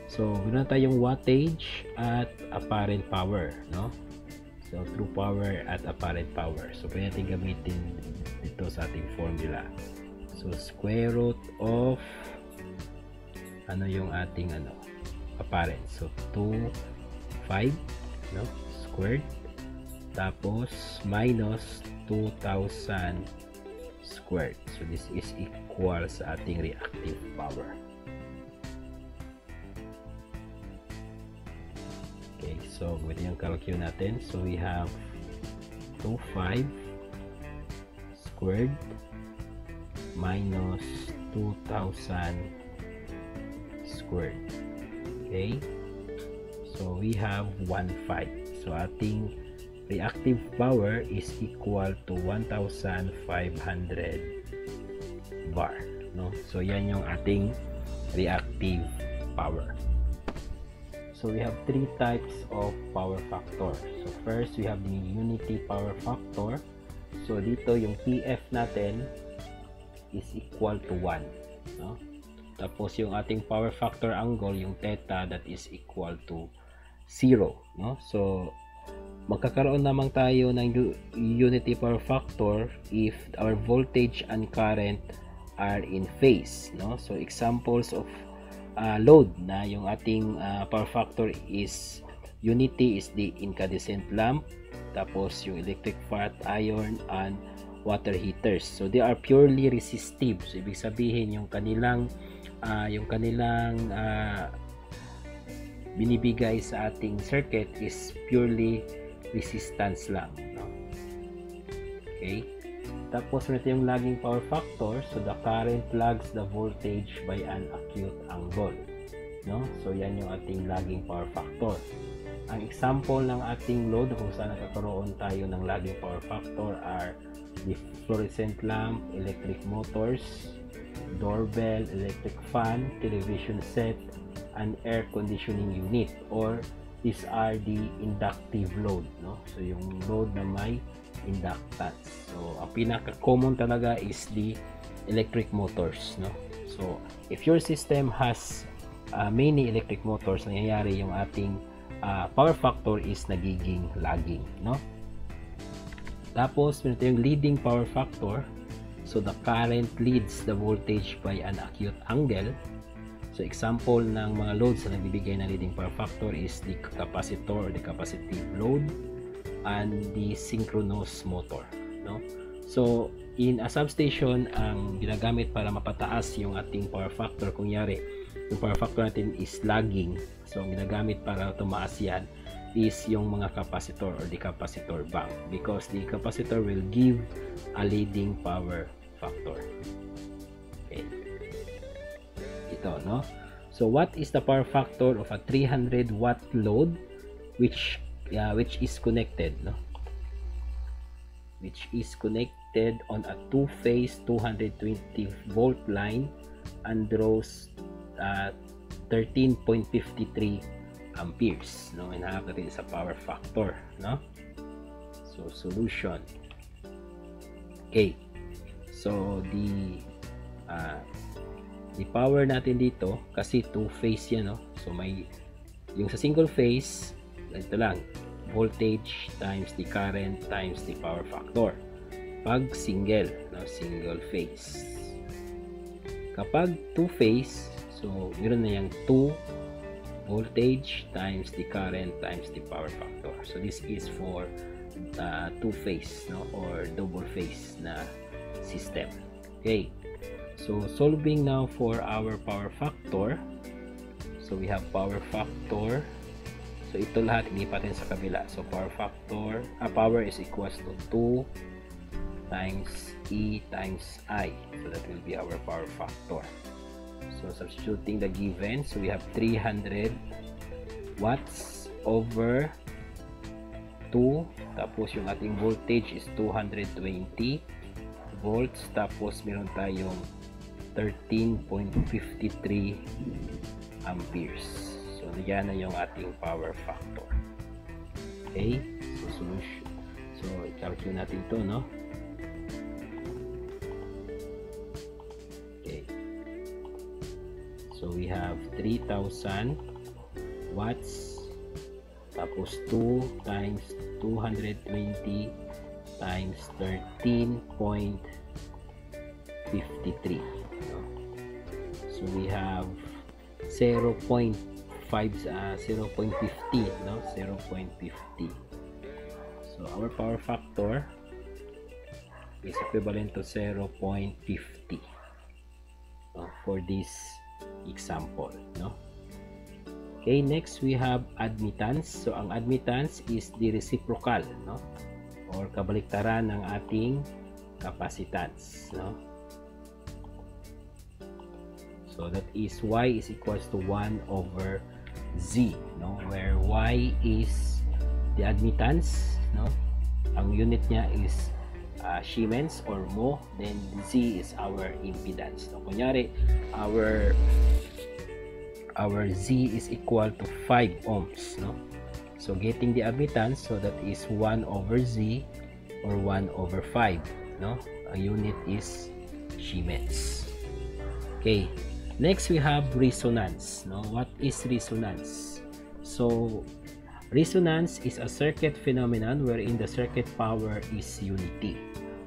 so meron tayong wattage at apparent power, no? So true power at apparent power. So pwede natin gamitin dito sa ating formula. So square root of yung ating apparent. So 5, no? Squared, tapos minus 2,000 squared. So this is equal sa ating reactive power. Okay, so pwede yung calculate natin. So we have 25 squared minus 2,000 squared. Okay, so we have 1.5. So ating reactive power is equal to 1,500 bar, no? So yan yung ating reactive power. So we have three types of power factor. So first we have the unity power factor. So dito yung PF natin is equal to 1, no? Tapos yung ating power factor angle, yung theta, that is equal to 0, no? So magkakaroon naman tayo ng unity power factor if our voltage and current are in phase, no? So examples of load na yung ating power factor is unity is the incandescent lamp, tapos yung electric fat iron and water heaters. So they are purely resistive. So ibig sabihin yung kanilang binibigay sa ating circuit is purely resistance lang, no? Okay, tapos ito yung lagging power factor. So the current lags the voltage by an acute angle, no? So yan yung ating lagging power factor. Ang example ng ating load kung saan nagkakaroon tayo ng lagging power factor are the fluorescent lamp, electric motors, doorbell, electric fan, television set, and air conditioning unit, or these are the inductive load, no? So yung load na may inductance. So ang pinaka-common talaga is the electric motors, no? So if your system has many electric motors, nangyayari yung ating power factor is nagiging lagging, no? Tapos meron tayong leading power factor. So the current leads the voltage by an acute angle. So example ng mga loads na nagbibigay ng leading power factor is the capacitor or the capacitive load and the synchronous motor, no? So in a substation, ang ginagamit para mapataas yung ating power factor, kung yari yung power factor natin is lagging, so ang ginagamit para tumaas yan is yung mga capacitor or the capacitor bank, because the capacitor will give a leading power factor. Okay, ito, no? So what is the power factor of a 300 watt load which is connected, no? Which is connected on a two-phase 220 volt line and draws 13.53 amperes, no? Hinahanap natin sa power factor, no? So solution. Okay, so the power natin dito, kasi two-phase yan, no? So may yung sa single phase, ito lang, voltage times the current times the power factor. Pag single, no? Single phase. Kapag two-phase, so meron na yung 2 voltage times the current times the power factor. So this is for two-phase, no, or double phase na system. Okay, so solving now for our power factor. So we have power factor. So ito lahat ilipat sa kabila. So power factor, power is equals to 2 times E times I. So that will be our power factor. So substituting the given, so we have 300 watts over 2, tapos yung ating voltage is 220 volts, tapos meron tayong 13.53 amperes. So yan na yung ating power factor. Okay, so solution. So i-calculate natin to, no? So we have 3,000 watts, tapos 2 times 220 times 13.53. So we have 0.50, no? 0.50. So our power factor is equivalent to 0.50 for this example, no? Okay, next we have admittance. So ang admittance is the reciprocal, no, or kabaliktaran ng ating capacitance, no? So that is Y is equals to 1 over Z, no, where Y is the admittance, no, ang unit niya is Siemens or mho, then Z is our impedance. So kunyari our Z is equal to 5 ohms, no? So getting the admittance, so that is 1 over Z or 1 over 5, no? Ang unit is Siemens. Okay, next we have resonance, no? What is resonance? So resonance is a circuit phenomenon wherein the circuit power is unity.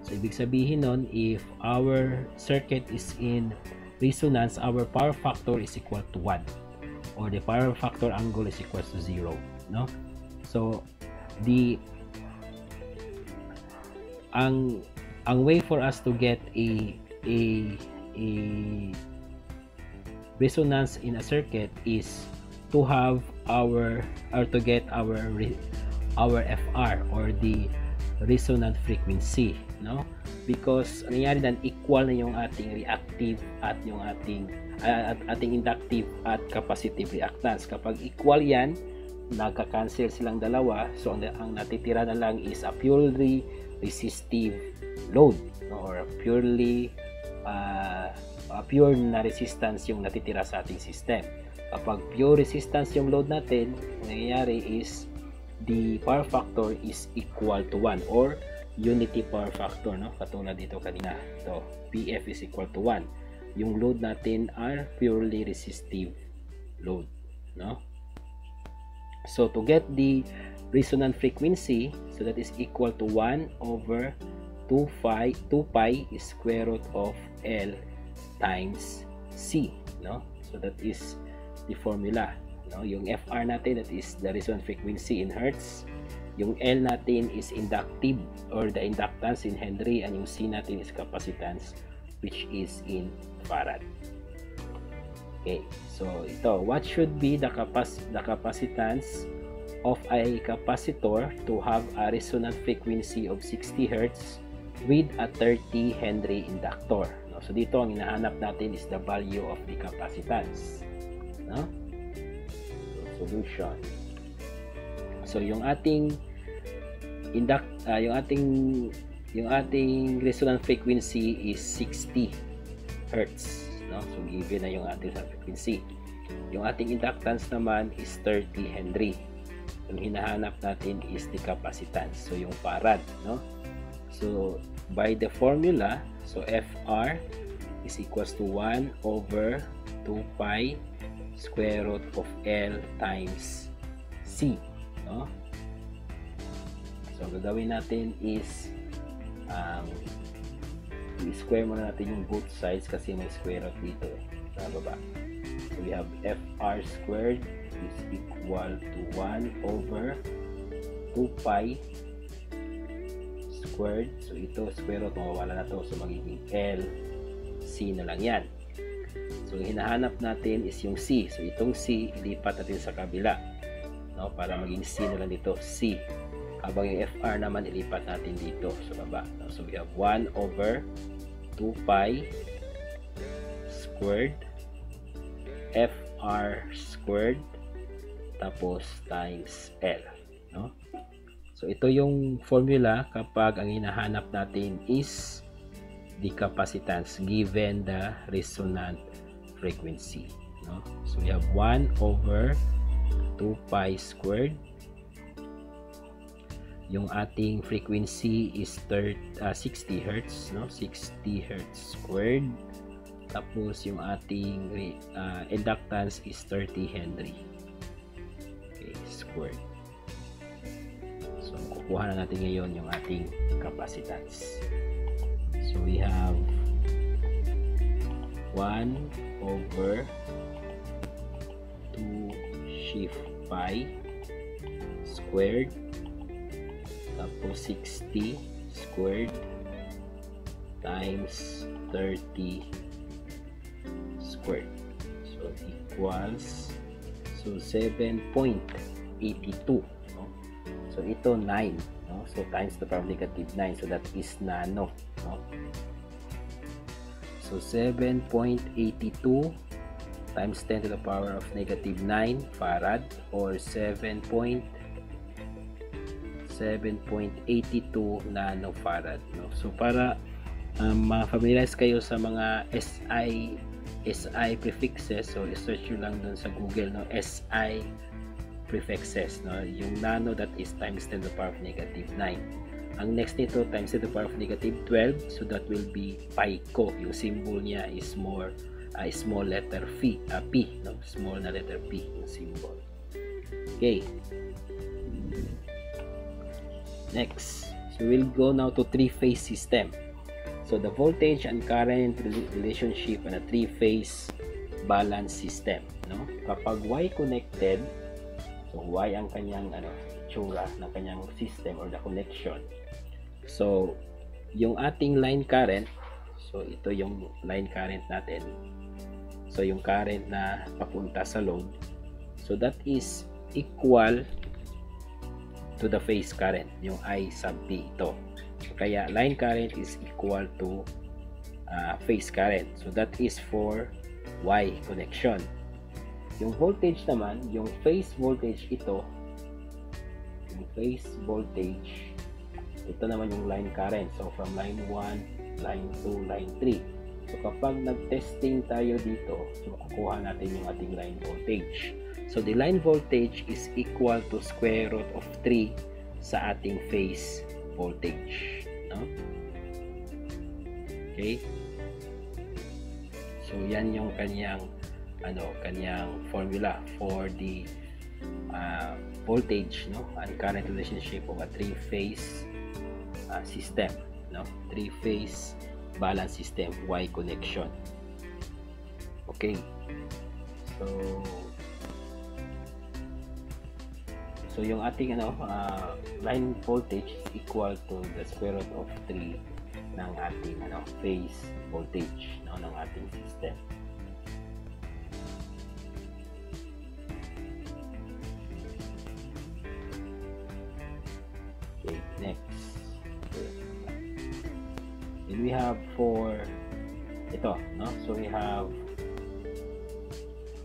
So ibig sabihin nun, if our circuit is in resonance, our power factor is equal to 1, or the power factor angle is equal to 0, no? So ang way for us to get a resonance in a circuit is to have to get our FR, or the resonant frequency, no? Because nangyari dan, equal na yung ating reactive at yung ating inductive at capacitive reactance. Kapag equal yan, nagka-cancel silang dalawa. So ang natitira na lang is a purely resistive load, no? Or purely pure na resistance yung natitira sa ating system. Kapag pure resistance yung load natin, nangyayari is the power factor is equal to 1 or unity power factor, no? Katulad dito kanina. So, PF is equal to 1. Yung load natin are purely resistive load, no? So, to get the resonant frequency, so that is equal to 1 over 2 pi is square root of L times C, no? So, that is the formula, no? Yung FR natin, that is the resonant frequency in Hertz. Yung L natin is inductive or the inductance in Henry, and yung C natin is capacitance, which is in Farad. Okay, so ito, what should be the capacitance of a capacitor to have a resonant frequency of 60 Hz with a 30 Henry inductor, no? So dito ang hinahanap natin is the value of the capacitance, no? So, solution. So yung ating yung ating resonant frequency is 60 Hz, no? So given na yung ating resonant frequency. Yung ating inductance naman is 30 Henry. Yung hinahanap natin is the capacitance, so yung farad, no? So by the formula, so FR is equals to 1 over 2 pi square root of L times C, no? So gagawin natin is i-square muna natin yung both sides kasi may square root dito sa baba. So we have FR squared is equal to 1 over 2 pi squared. So ito square root, mawawala na to, so magiging L C na lang yan. So hinahanap natin is yung C. So itong C ilipat natin sa kabila, no, para maging C na lang dito, C. Habang yung FR naman ilipat natin dito sa baba. So we have 1 over 2 pi squared FR squared tapos times L, no? So ito yung formula kapag ang hinahanap natin is the capacitance given the resonant frequency, no? So we have 1 over 2 pi squared. Yung ating frequency is 60 Hz, no? 60 Hz squared. Tapos yung ating inductance is 30 Henry. Okay, squared. So kukuha na natin ngayon yung ating capacitance. So we have 1 over 2 shift pi squared tapos 60 squared times 30 squared. So equals 7.82, no? So ito 9, no? So times the power of negative 9, so that is nano, no? So 7.82 times 10 to the power of negative 9 farad or 7.82 nanofarad, no? So para ma-familiarize kayo sa mga SI prefixes, so i-search nyo lang dun sa Google, no? SI prefixes, no? Yung nano, that is times 10 to the power of negative 9. Ang next nito times 10 to the power of negative 12, so that will be pico. Yung symbol niya is more small letter P, no? Small na letter P yung symbol. Okay. Next, so we'll go now to three-phase system. So the voltage and current relationship and a three-phase balance system, no? Kapag Y connected, so Y ang kanyang itsura ng kanyang system or the connection. So yung ating line current, so ito yung line current natin. So yung current na papunta sa load, so that is equal to the phase current, yung I sub P ito. So, kaya line current is equal to phase current. So that is for Y connection. Yung voltage naman, yung phase voltage ito yung phase voltage, ito naman yung line current. So from line 1, line 2, line 3. So kapag nag-testing tayo dito, so kukuha natin yung ating line voltage. So the line voltage is equal to square root of 3 sa ating phase voltage, no? Okay? So yan yung kanyang formula for the voltage, no, and current relationship of a three-phase system, no, three-phase balance system, Y connection. Okay, so yung ating line voltage is equal to the square root of 3 ng ating phase voltage, no, ng ating system. Okay, next. Then we have for ito, no? So we have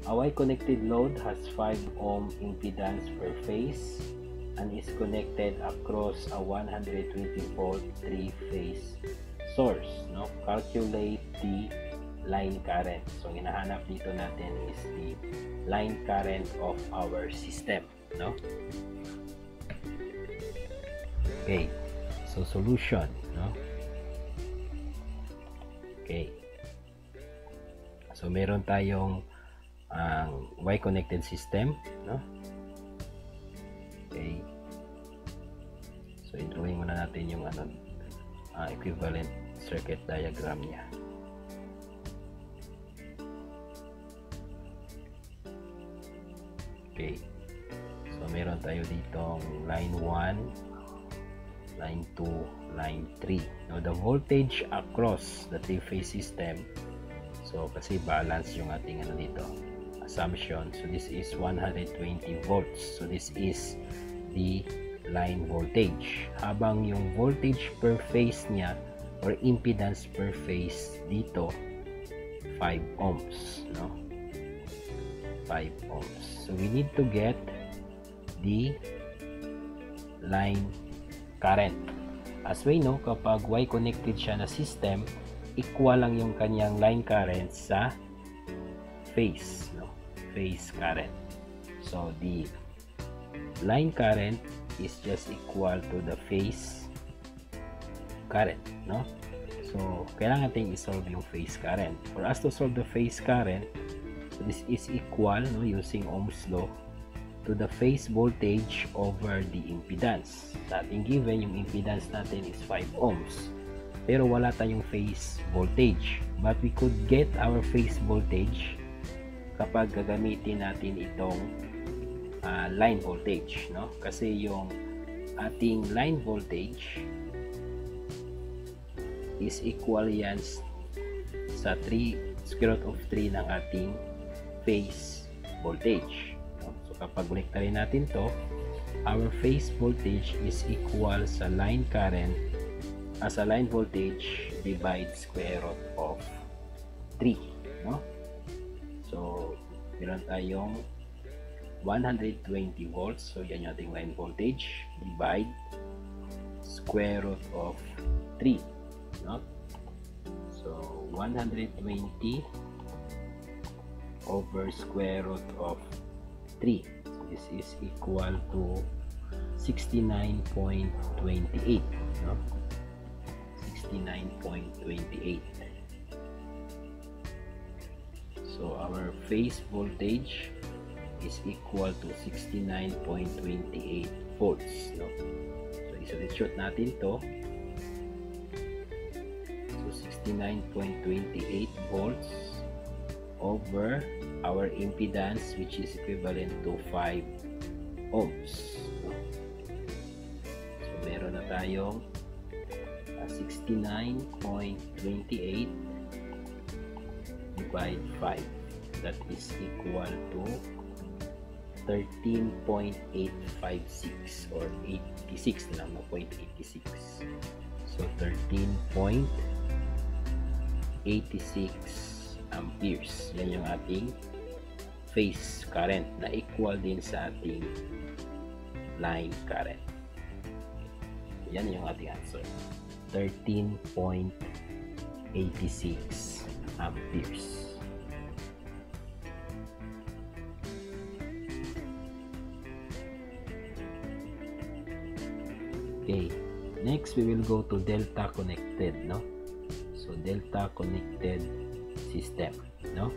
a Y-connected load has 5 ohm impedance per phase and is connected across a 120 volt 3-phase source, no? Calculate the line current. So hinahanap dito natin is the line current of our system, no? Okay, so solution, no? Okay, so meron tayong Y-connected system, no? Okay, so i-drawing muna natin yung equivalent circuit diagram niya. Okay, so meron tayo ditong line 1, line 2, line 3. Now the voltage across the three-phase system, so kasi balance yung ating dito assumption, so this is 120 volts, so this is the line voltage, habang yung voltage per phase niya or impedance per phase dito 5 ohms, no? 5 ohms. So we need to get the line current. As we know, kapag Y-connected siya na system, equal lang yung kanyang line current sa phase, no? Phase current. So the line current is just equal to the phase current, no? So kailangan natin i-solve yung phase current. For us to solve the phase current, this is equal, no, using Ohm's law, to the phase voltage over the impedance. Sa ating given, yung impedance natin is 5 ohms. Pero wala tayong phase voltage. But we could get our phase voltage kapag gagamitin natin itong line voltage, no? Kasi yung ating line voltage is equal yan sa square root of 3 ng ating phase voltage. Kapag uliktarin natin to, our phase voltage is equal sa line current as a line voltage divide square root of 3, no? So meron tayong 120 volts, so yan yung ating line voltage, divide square root of 3, no? So 120 over square root of 3. This is equal to 69.28, no? 69.28. So our phase voltage is equal to 69.28 volts, no? So i-substitute natin to. So 69.28 volts over our impedance, which is equivalent to 5 ohms, no? So meron na tayong 69.28 divide 5, that is equal to 13.856 or 86 na lang, 0.86. So 13.86 amperes. Yan yung ating phase current na equal din sa ating line current. Yan yung ating answer. 13.86 amperes. Okay, next we will go to delta connected, no? So delta connected system, no?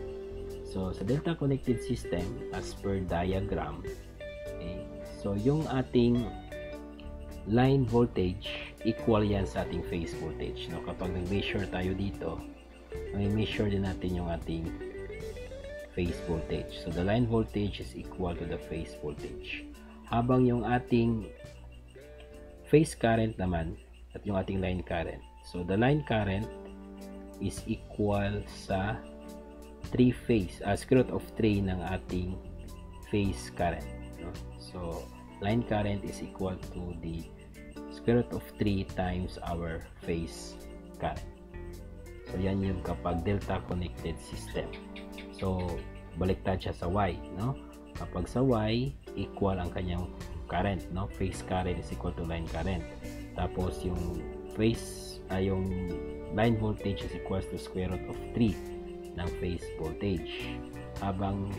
So sa delta connected system, as per diagram, okay, so yung ating line voltage equal yan sa ating phase voltage, no? Kapag nag-measure tayo dito, may-measure din natin yung ating phase voltage. So the line voltage is equal to the phase voltage, habang yung ating phase current naman at yung ating line current, so the line current is equal sa 3 phase, square root of 3 ng ating phase current, no? So line current is equal to the square root of 3 times our phase current. So yan yung kapag delta connected system. So baliktad siya sa Y, no? Kapag sa Y, equal ang kanyang current, no? Phase current is equal to line current. Tapos yung yung line voltage is equal to square root of 3 ng phase voltage. Habang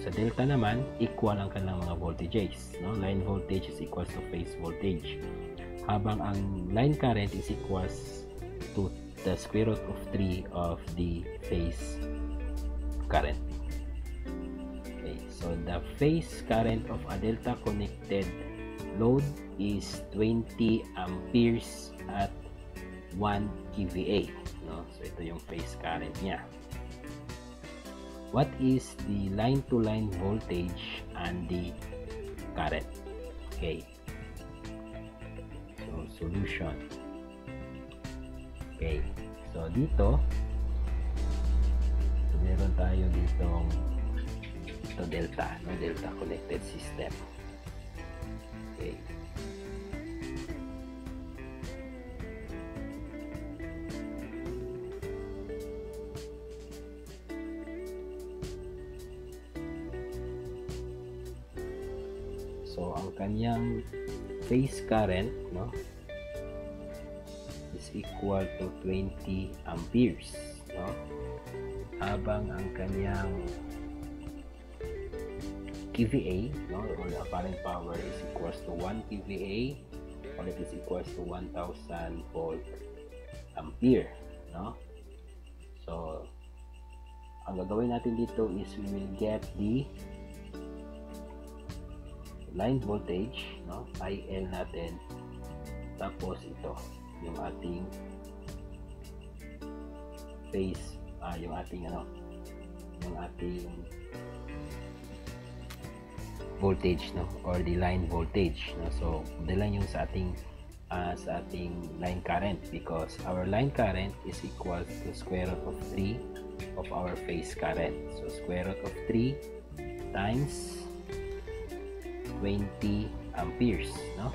sa delta naman, equal ang kanilang mga voltages, no? Line voltage is equal to phase voltage. Habang ang line current is equal to the square root of 3 of the phase current. Okay, so the phase current of a delta connected load is 20 amperes at 1 kVA, no? So ito yung phase current niya. What is the line to line voltage and the current? Okay, so solution. Okay, so dito, so meron tayo ditong ito delta, no? Delta connected system. Okay, so ang kanyang phase current, no, is equal to 20 amperes, no? Habang ang kanyang kVA, no, or apparent power is equals to 1 kVA, or it is equals to 1000 volt ampere, no? So ang gagawin natin dito is we will get the line voltage, no, IL natin, tapos ito yung ating phase, yung ating voltage, no, or the line voltage, no? So dala yung sa ating line current, because our line current is equal to square root of 3 of our phase current. So square root of 3 times 20 amperes, no?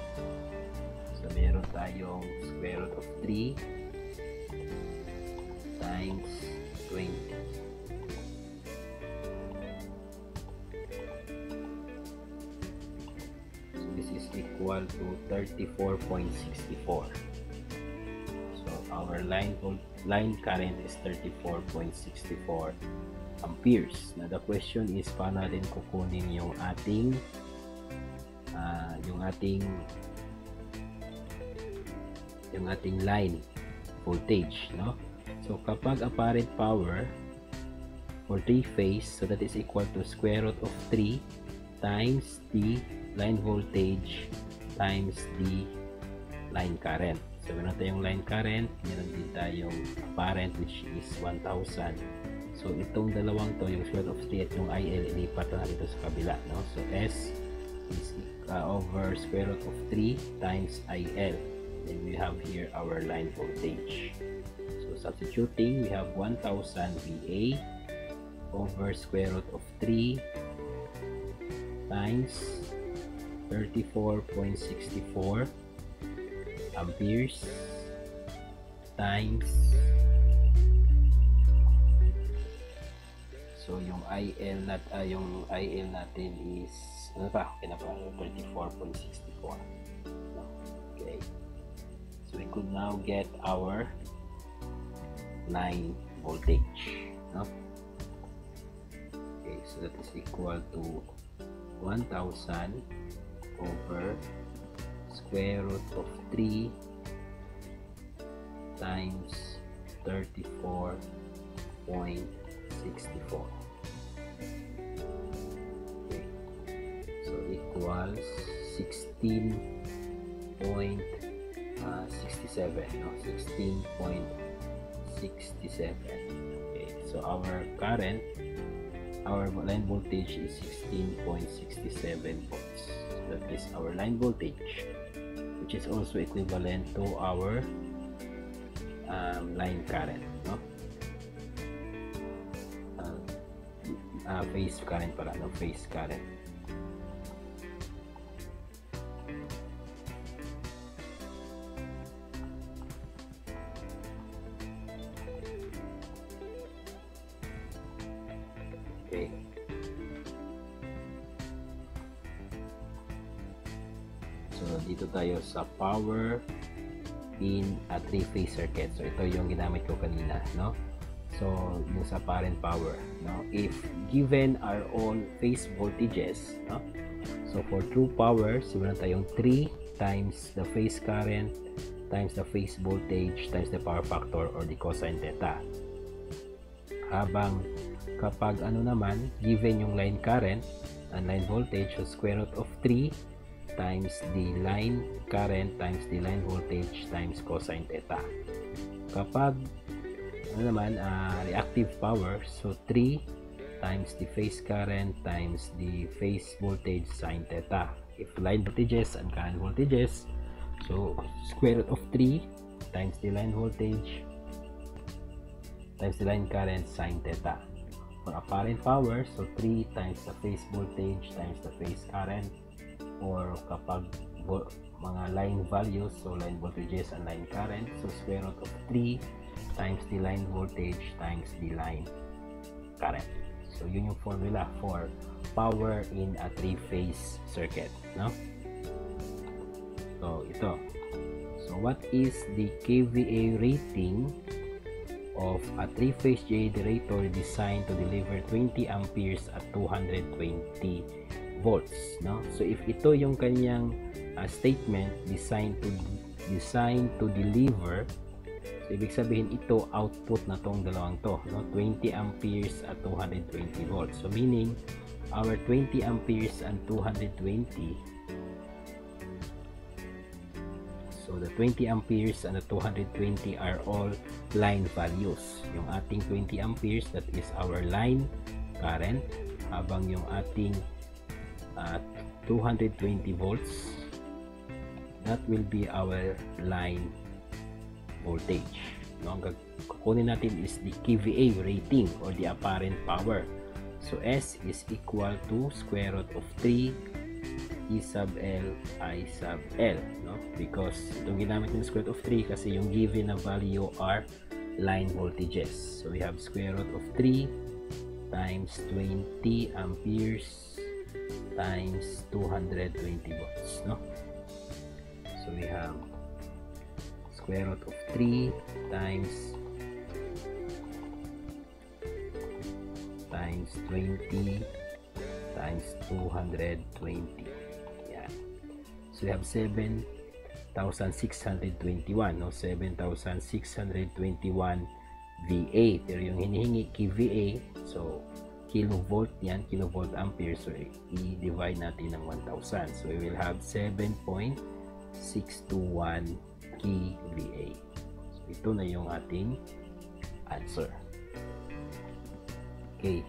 So meron tayong square root of 3 times 20. So this is equal to 34.64. So our line current is 34.64 amperes. Now the question is, paano natin kukunin yung ating line voltage, no? So kapag apparent power for 3 phase, so that is equal to square root of 3 times the line voltage times the line current. So meron tayong line current, meron din tayong apparent which is 1000. So itong dalawang to, yung square root of 3 at yung IL, ilipat na natin ito sa kabila, no? So S is over square root of 3 times IL. Then we have here our line voltage. So substituting, we have 1000 VA over square root of 3 times 34.64 amperes times, so yung IL natin is Ano pa? Okay na pa. 34.64. Okay. So we could now get our line voltage. No? Okay, so that is equal to 1,000 over square root of 3 times 34.64. Okay, so equals 16.67, no? 16.67. Okay, so our current, our line voltage is 16.67 volts. So that is our line voltage, which is also equivalent to our line current, no? Phase current pala, no? Phase current. Okay. So dito tayo sa power in a three-phase circuit. So ito yung ginamit ko kanina, no? So yung sa parent power, no? If given our own phase voltages, no? So for true power, simulan tayong 3 times the phase current times the phase voltage times the power factor or the cosine theta. Habang kapag ano naman, given yung line current and line voltage, so square root of 3 times the line current times the line voltage times cosine theta. Kapag ano naman, reactive power, so 3 times the phase current times the phase voltage sine theta. If line voltages and current voltages, so square root of 3 times the line voltage times the line current sine theta. For apparent power, so 3 times the phase voltage times the phase current, or kapag mga line values, so line voltages and line current, so square root of 3 times the line voltage times the line current. So yun yung formula for power in a three-phase circuit, no? So ito. So what is the kVA rating of a three-phase generator designed to deliver 20 amperes at 220 volts, no? So if ito yung kanyang statement, designed to deliver, so ibig sabihin ito output na tong dalawang to, no? 20 amperes at 220 volts. So meaning our 20 amperes and 220, so the 20 amperes and the 220 are all line values. Yung ating 20 amperes, that is our line current, habang yung ating 220 volts, that will be our line voltage. No, ang kukunin natin is the kVA rating or the apparent power. So S is equal to square root of 3 E sub L I sub L, no? Because itong ginamit ng square root of 3 kasi yung given na value are line voltages. So we have square root of 3 times 20 amperes times 220 volts, no? So we have square root of 3 times 20 times 220. Yan. So we have 7,621, no? 7,621 VA. Pero yung hinihingi kVA, so kilovolt yan, kilovolt ampere. So i-divide natin ng 1,000. So we will have 7.621 kVA. So ito na yung ating answer. Okay.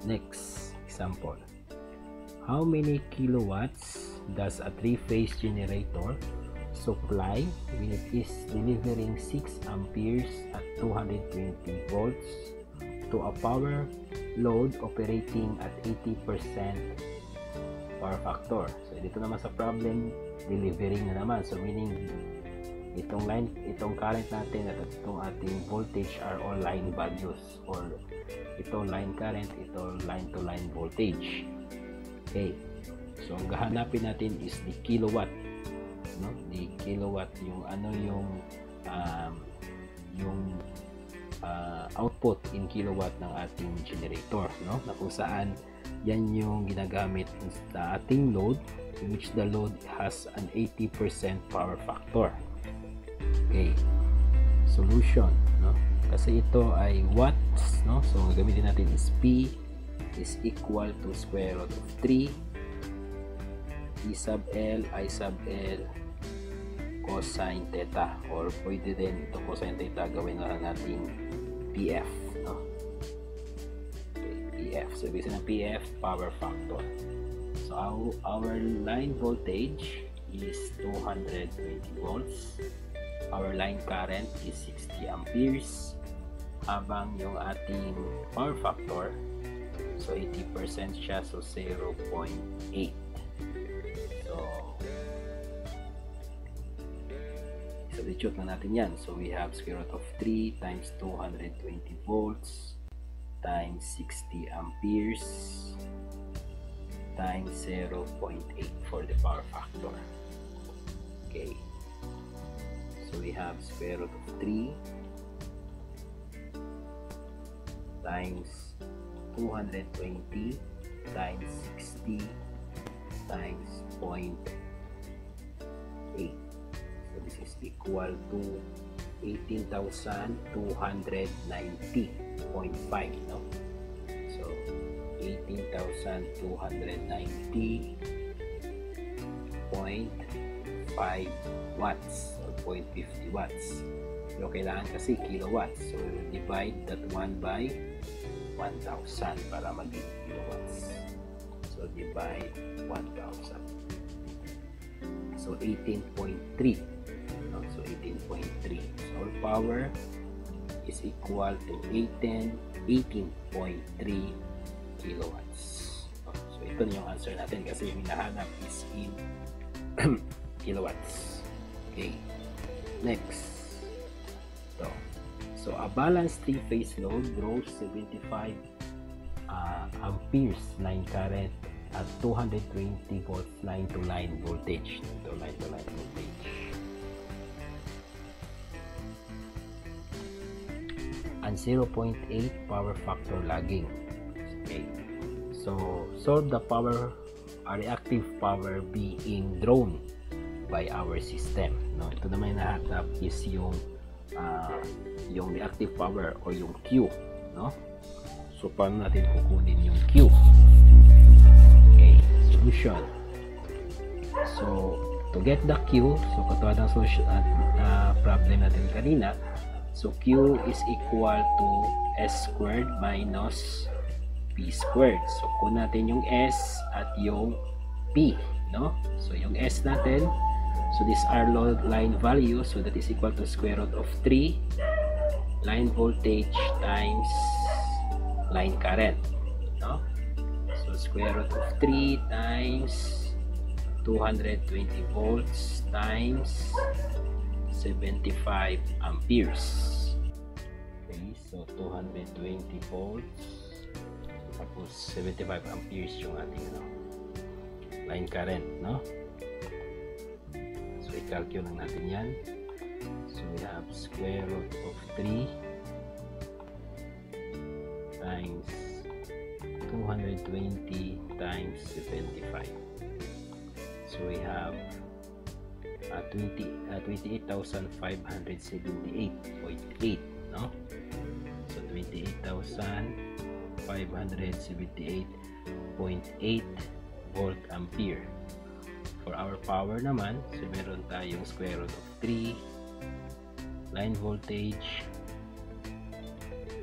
Next example. How many kilowatts does a three-phase generator supply when it is delivering 6 amperes at 220 volts to a power load operating at 80% power factor? So dito naman sa problem, delivering na naman. So meaning itong current natin at itong ating voltage are all line values, or ito line current, ito line to line voltage. Okay, So ang hahanapin natin is the kilowatt, no? The kilowatt, yung ano yung output in kilowatt ng ating generator, no? Na kung saan yan yung ginagamit sa ating load, in which the load has an 80% power factor. Okay, solution, no? Kasi ito ay watts, no? So gagamitin natin is P is equal to square root of 3 E sub L I sub L cosine theta, or pwede din ito cosine theta gawin na lang natin PF, no? Okay, PF. So ibig sabihin ng PF, power factor. So our line voltage is 220 volts. Our line current is 60 amperes. Habang yung ating power factor, so 80% siya, so 0.8. So substitute na natin yan. So we have square root of 3 times 220 volts times 60 amperes times 0.8 for the power factor. Okay, so we have square root of 3 times 220 times 60 times 0.8. So this is equal to 18,290.5, no? So 18,290.5 watts or 0.50 watts. Pero kailangan kasi kilowatts. So divide that one by 1,000 para maging kilowatts. So divide 1,000. So 18.3. No? So 18.3. So our power is equal to 18.3 kilowatts. No? So ito na yung answer natin kasi yung hinahanap is in kilowatts. Okay. Next. So a balanced three-phase load draws 75 amperes line current at 220 volts line-to-line voltage. And 0.8 power factor lagging. Okay. So solve the power, reactive power being drawn by our system. No, ito naman yung nahanap is yung reactive power or yung Q, no? So paano natin kukunin yung Q? Okay, solution. So to get the Q, so katulad ng solution problem natin kanina, so Q is equal to S squared minus P squared. So kunin natin yung S at yung P, no? So yung S natin, so this are load line value, so that is equal to square root of 3 line voltage times line current, no? So square root of 3 times 220 volts times 75 amperes. Okay, so 220 volts tapos 75 amperes yung ating line current, no? So i-calculate lang natin yan. So we have square root of 3 times 220 times 75. So we have 28,578.8, no? So 28,578.8 volt ampere. For our power naman, so meron tayong square root of 3 line voltage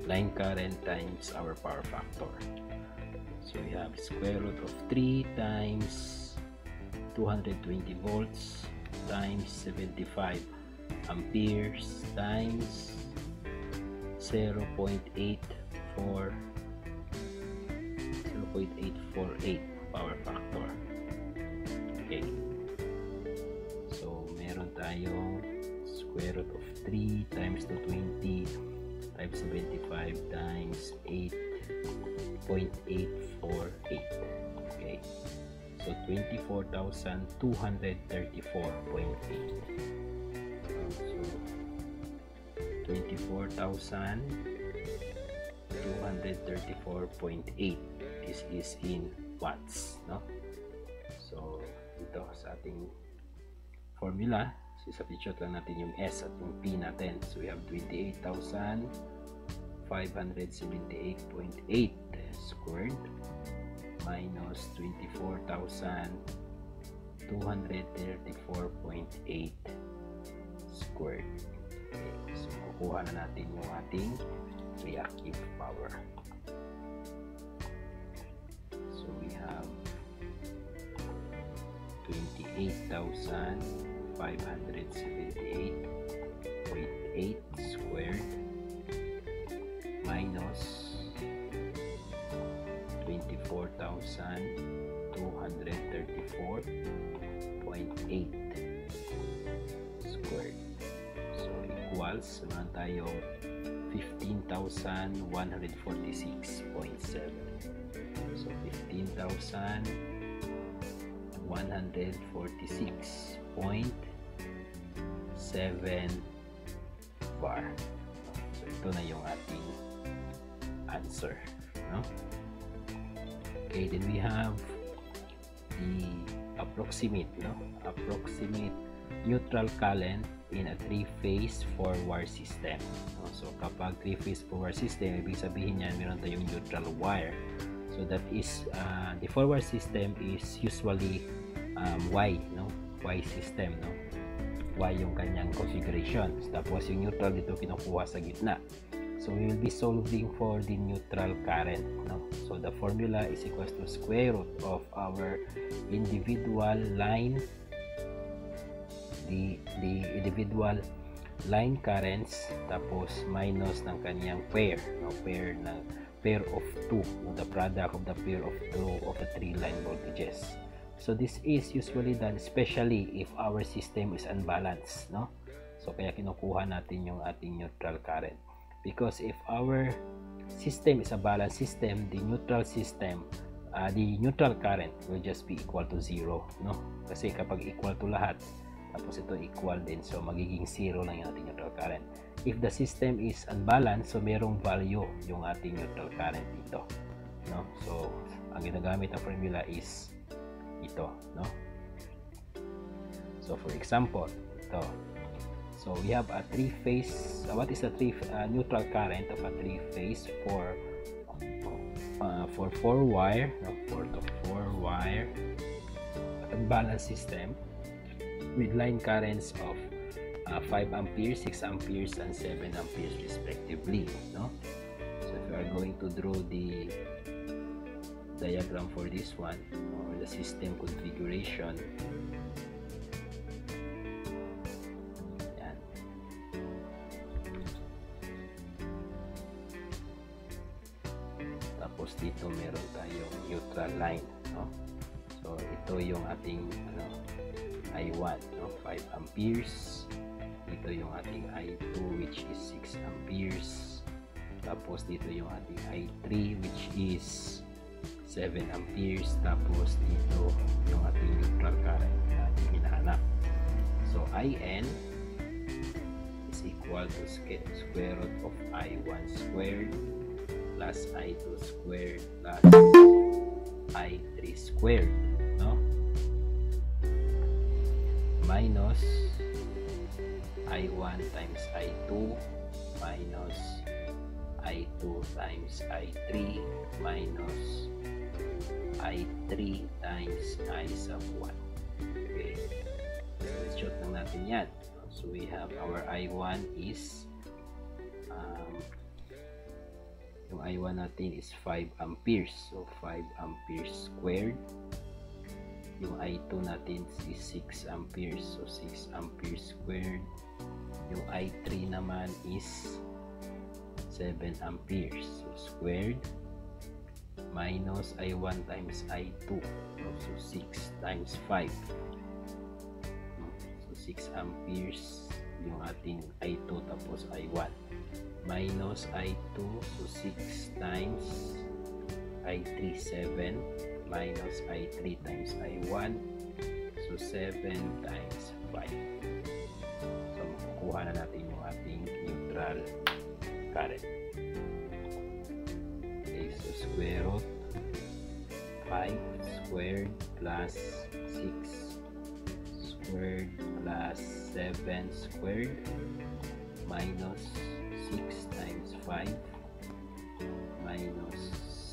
line current times our power factor. So we have square root of 3 times 220 volts times 75 amperes times 0.848 power factor. Okay, so meron tayong square root of 3 times 220 times 75 times 8.848. Okay, So 24,234.8. So 24,234.8. This is in watts, no? So ito sa ating formula, substitute lang natin yung S at yung P natin. So we have 28,578.8 squared minus 24,234.8 squared. Okay, so kukuha na natin yung ating reactive power. So we have 28,578.8 squared minus 24,234.8 squared. So equals, naman tayo 15,146.7. So 15,146.7 bar. So ito na yung ating answer, no? Okay, then we have the approximate neutral current in a three-phase four-wire system. So kapag three-phase four-wire system, ibig sabihin niyan meron tayong neutral wire. So that is the four-wire system is usually Y, no? Y system, no? Y yung kanyang configuration. Tapos yung neutral dito kinukuha sa gitna. So we will be solving for the neutral current, no? So the formula is equals to square root of our individual line, the individual line currents, tapos minus ng kanyang pair, no? Pair of two, the product of the pair of two of the three line voltages. So this is usually done especially if our system is unbalanced, no? So kaya kinukuha natin yung ating neutral current. Because if our system is a balanced system, the neutral current will just be equal to 0, no? Kasi kapag equal to lahat, tapos ito equal din, so magiging 0 lang yung ating neutral current. If the system is unbalanced, so merong value yung ating neutral current dito, no? So ang ginagamit na formula is ito, no? So for example, ito. So we have a three-phase. What is a neutral current of a three-phase for four-wire, no, for the four-wire unbalanced system with line currents of 5 amperes, 6 amperes, and 7 amperes respectively, no? So if we are going to draw the diagram for this one, or the system configuration, tapos dito meron tayong neutral line, no? So ito yung ating I1, no? 5 amperes. Dito yung ating I2 which is 6 amperes. Tapos dito yung ating I3 which is 7 amperes. Tapos dito yung ating neutral current na ating hinahanap. So IN is equal to square root of I1 squared plus I2 squared plus I3 squared, no? Minus I1 times I2 minus I2 times I3 minus I3 times I sub 1. Okay, let's shoot lang natin yan. So we have our I1 is yung I1 natin is 5 amperes. So 5 amperes squared. Yung I2 natin is 6 amperes. So 6 amperes squared. Yung I3 naman is 7 amperes. So squared minus I1 times I2. So 6 times 5. So 6 amperes yung ating I2 tapos I1. Minus I2, so 6 times I3, 7 minus I3 times I1. So 7 times 5. So makukuha na natin yung ating neutral current. Okay, so square root 5 squared plus 6 squared plus 7 squared minus 6 times 5 minus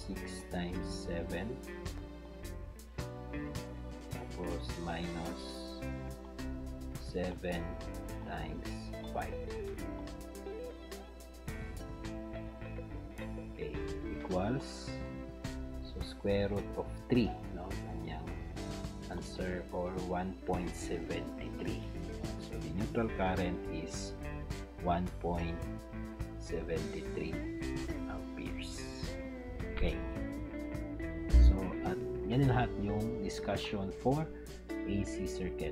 6 times 7 tapos minus 7 times 5. Okay, equals, so square root of 3, no? Kanyang answer, or 1.73. So the neutral current is 1.73 amperes. Okay. So, at yan lahat yung discussion for AC circuit.